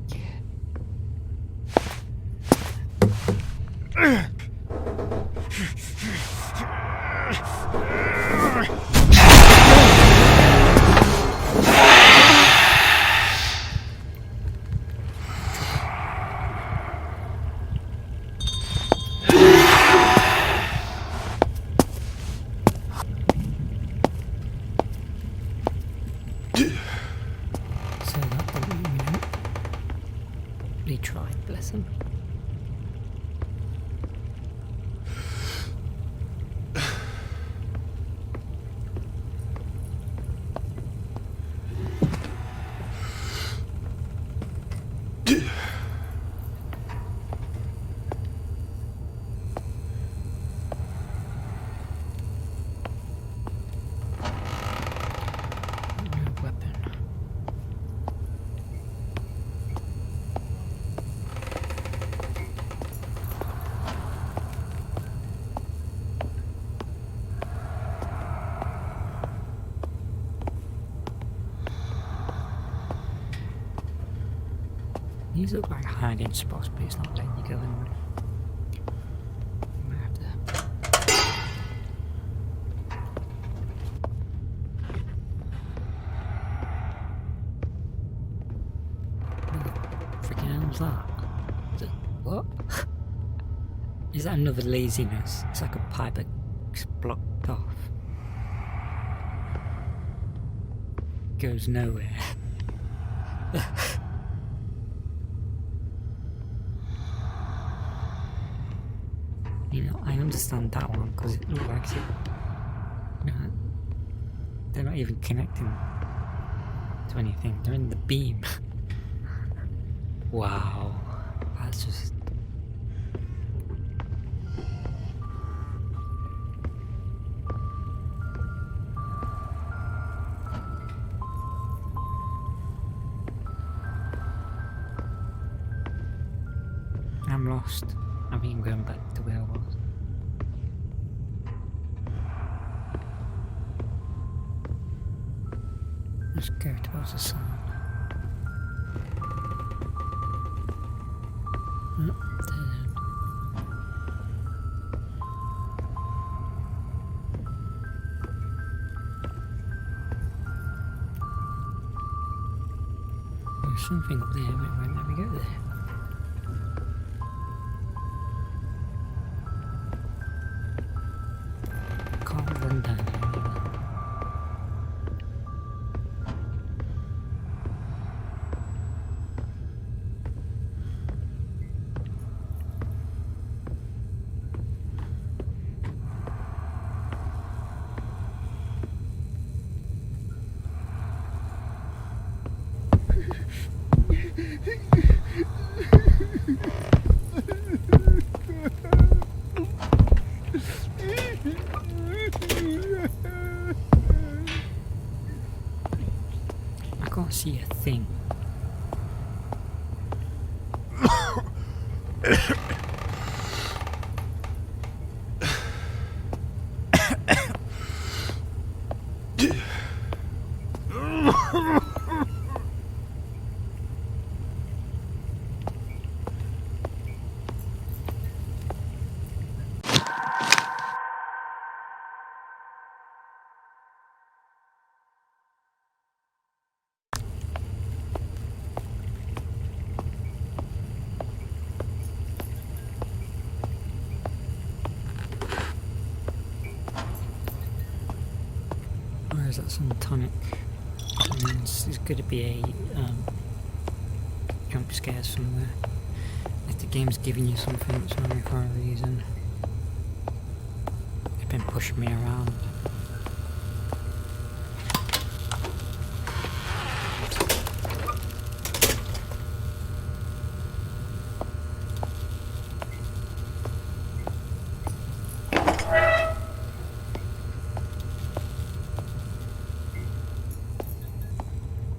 Speaker 1: So that didn't mean they tried, bless them. No weapon. These look like hiding spots, but it's not letting you go in. I have to... What the freaking hell was that? What? Is that another laziness? It's like a pipe that's blocked off. Goes nowhere. You know, I understand that one because it looks like it. You know, they're not even connecting to anything. They're in the beam. Wow, that's just. I'm lost. I mean, going back to where I was. Let's go towards the sun. Oh, dead end. There's something up there. Wait, wait, let me go there. Run down. I can't see a thing. Or is that some tonic? There's going to be a jump scare somewhere. If the game's giving you something, it's only for a reason. They've been pushing me around.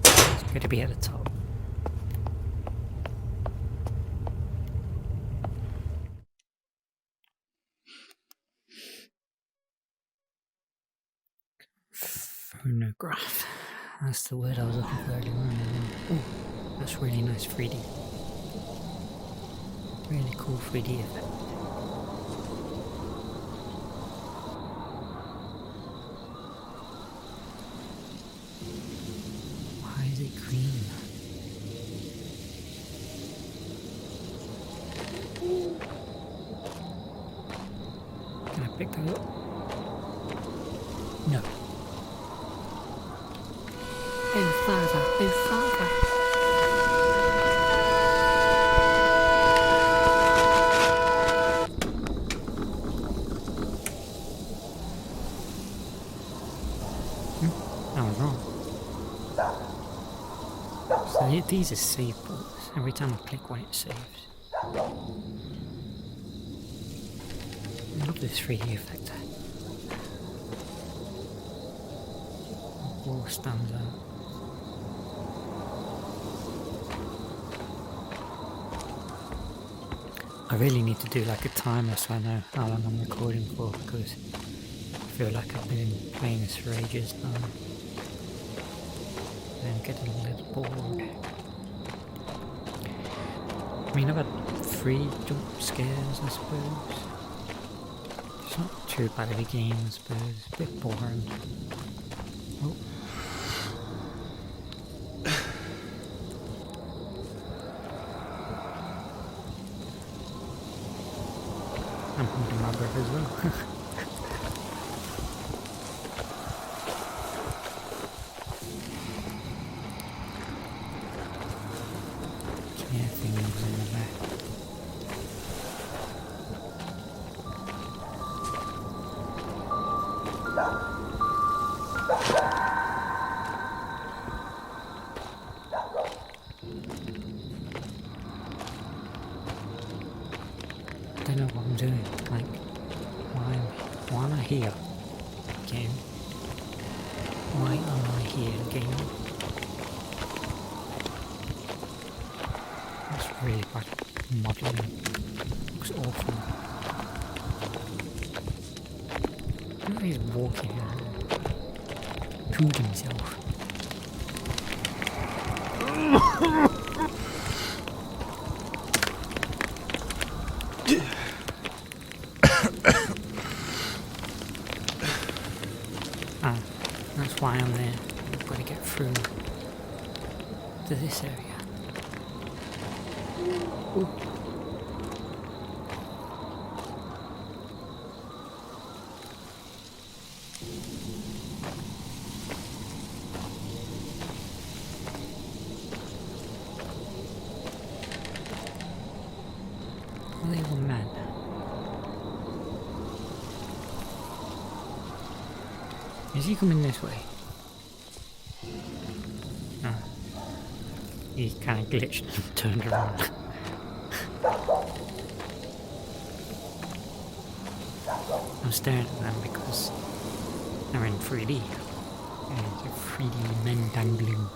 Speaker 1: It's going to be at the top. Phonograph. That's the word I was looking for earlier on. Oh, that's really nice 3D. Really cool 3D effect. Why is it green? Can I pick that up? No. Oh father, oh father. I was wrong. So these are save ports. Every time I click one it saves. I love this 3D effect. The wall stands out. I really need to do like a timer so I know how long I'm recording for, because I feel like I've been playing this for ages now. And I'm getting a little bored. I mean, I've had 3 jump scares, I suppose. It's not too bad of a game, I suppose. A bit boring. Oh. I'm holding my breath as well. Yeah, things in the back. I don't know what I'm doing. Like, why am I here? Game. Why am I here? Game. That's really bad modelling. Looks awful. Look at he's walking around. Pooed himself. Ah, that's why I'm there. I've got to get through to this area. Ooh. Little man. Is he coming this way? No. He kind of glitched and turned around. I'm staring at them because they're in 3D. And it's a 3D men dangling.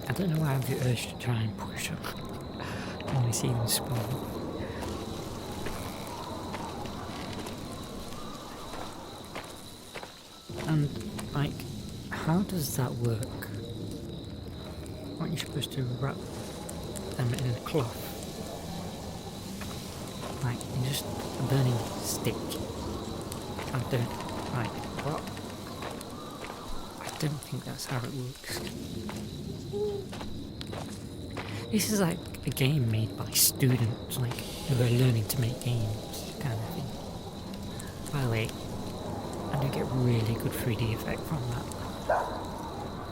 Speaker 1: I don't know why I have the urge to try and push them when I see them spawn. And, like, how does that work? Aren't you supposed to wrap them in a cloth? Like, in just a burning stick? I don't, like, what? I don't think that's how it works. This is like a game made by students, like, who are learning to make games, kind of thing. By the way, I do get really good 3D effect from that.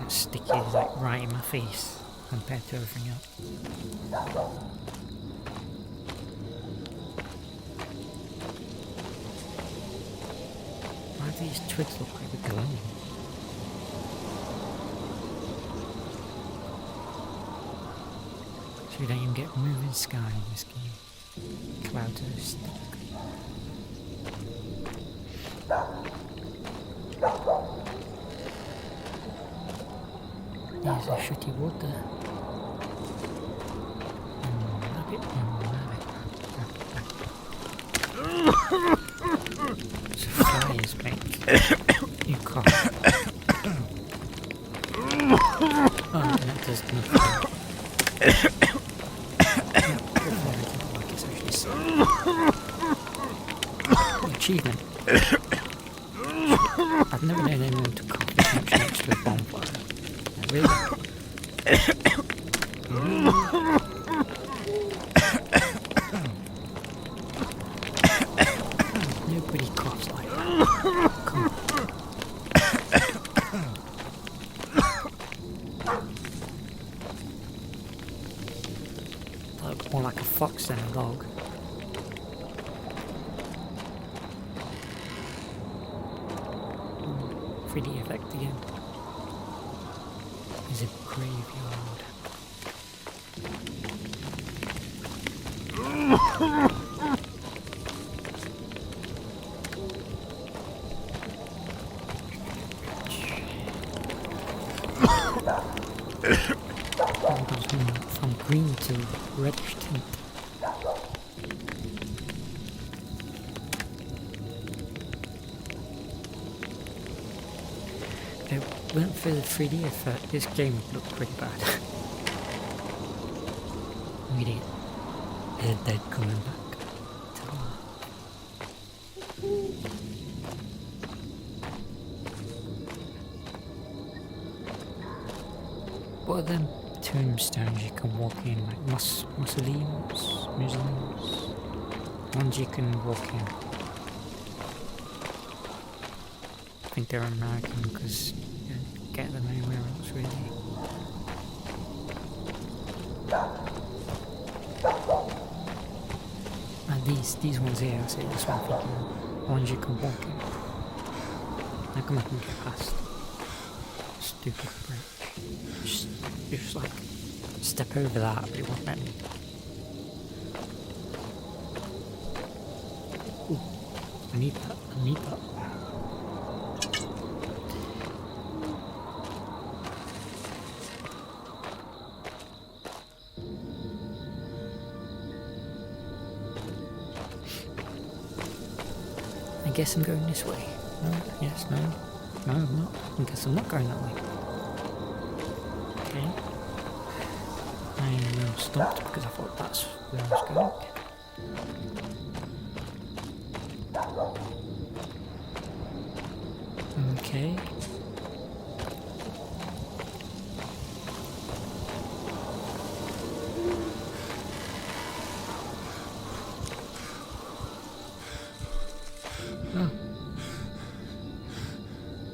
Speaker 1: That sticky is like right in my face compared to everything else. Why do these twigs look like they're glowing? So you don't even get moving sky in this game. Clouds are stuck. There's a shitty water. Rabbit, rabbit. It's a fly is back. You cough. Oh, that does nothing. Achievement. I've never known anyone to cough this much next to a bonfire. Really? Nobody coughs like that. Come on. That looks more like a fox than a dog. 3D effect again. Is a graveyard. From green to reddish tint. went for the 3D effect, this game would look pretty bad. Look at it. They're dead coming back to life. What are them tombstones you can walk in, like mausoleums, museums? Ones you can walk in. I think they're American because you don't get them anywhere else really. And these ones here, I see this one thinking, ones you can walk in. How come I can get past? Stupid bridge. Just like step over that, but it won't let me. Ooh, I need that. I need that. I guess I'm going this way. No, yes, no. No, I'm not. I guess I'm not going that way. Okay. I stopped because I thought that's where I was going. Okay. Oh.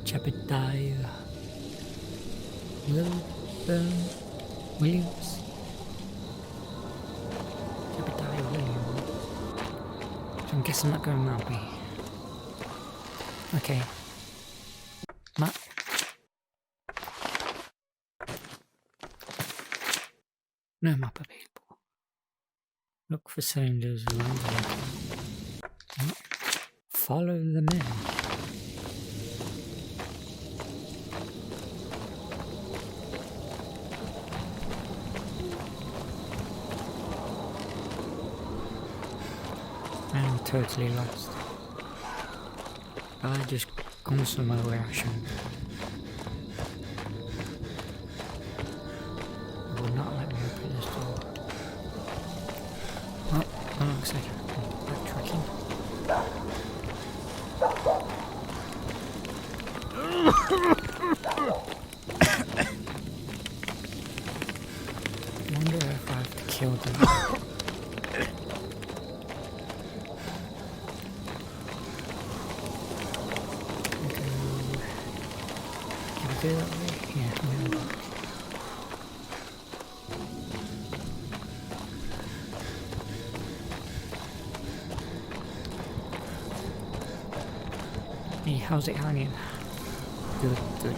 Speaker 1: Jebediah Williams. Jebediah Williams. So I'm guessing I'm not going that way. Okay. Map. No map available. Look for cylinders around the location. Follow the men. I'm totally lost. I just gone somewhere where I shouldn't. It will not let me open this door. Oh, hold on a second. Backtracking. I wonder if I have to kill them. That way? Yeah, I'm gonna back. Hey, how's it hanging? Good, good.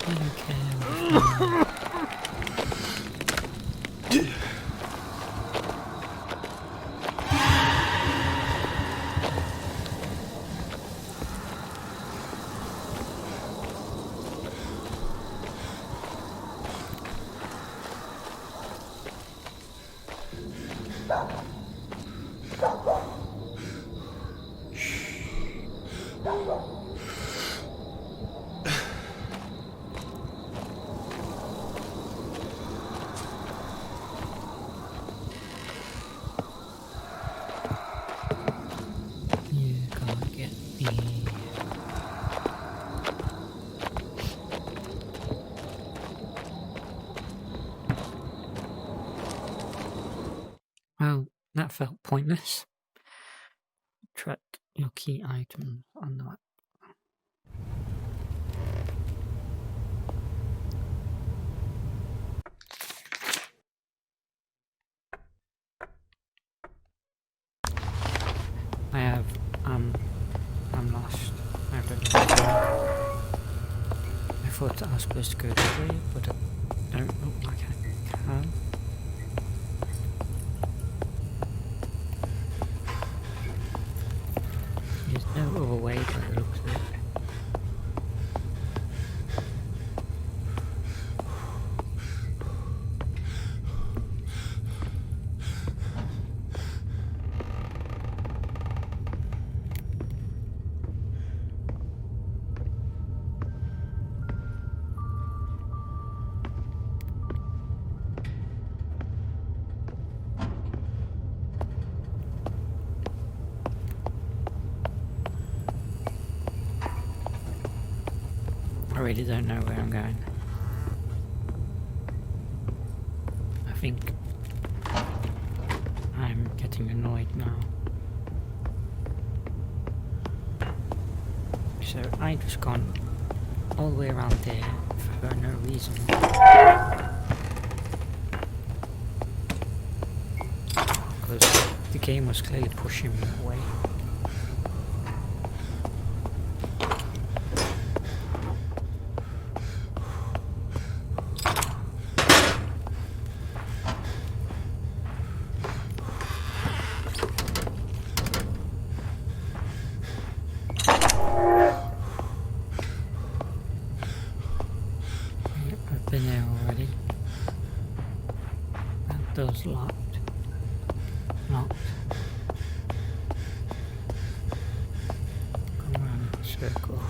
Speaker 1: Okay. You can't get me. Well, that felt pointless. Track your key items on the map. I'm lost. I don't know. I thought I was supposed to go this way, but I don't look like I can. There's no other way by the looks of it. really don't know where I'm going. I think I'm getting annoyed now. So I just gone all the way around there for no reason. Because the game was clearly pushing me away. I've been there already. That door's locked. Locked. Go around the circle.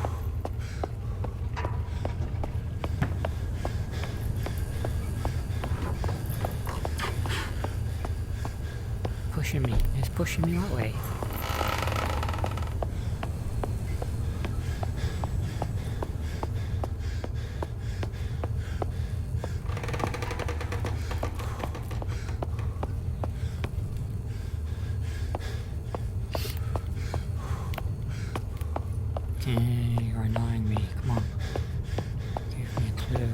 Speaker 1: Pushing me. It's pushing me that way. You're annoying me. Come on. Give me a clue.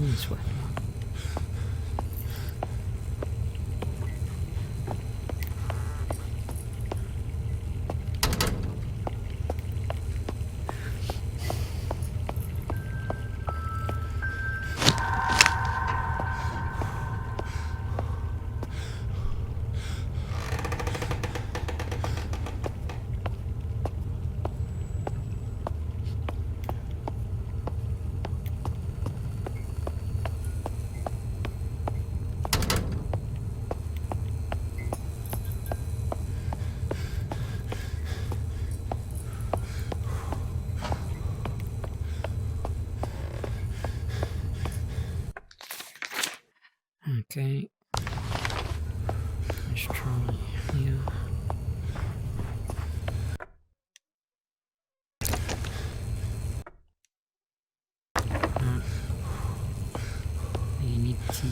Speaker 1: This way. Okay. Let's try here. You need to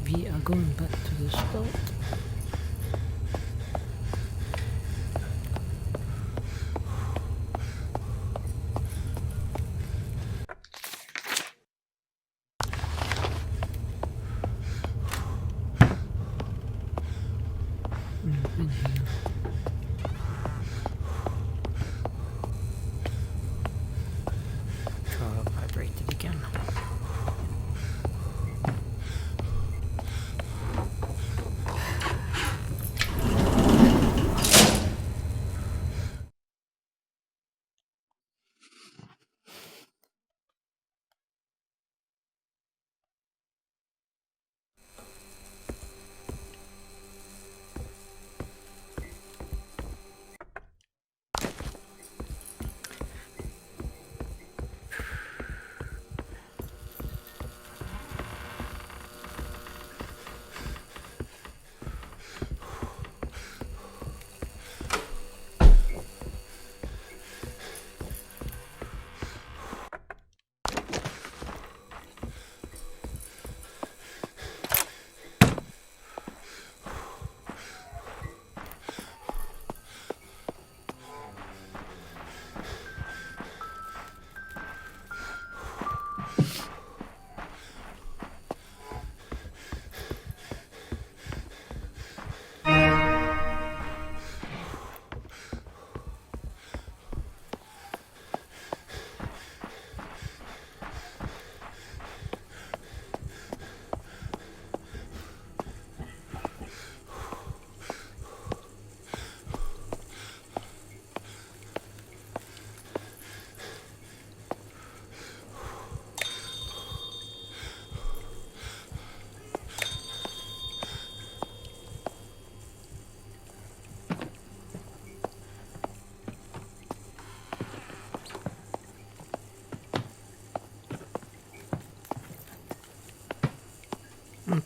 Speaker 1: we are going back to the start. We've been here. Control vibrated again.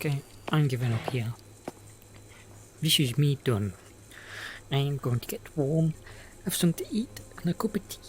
Speaker 1: Okay, I'm giving up here. This is me done. I am going to get warm, have something to eat, and a cup of tea.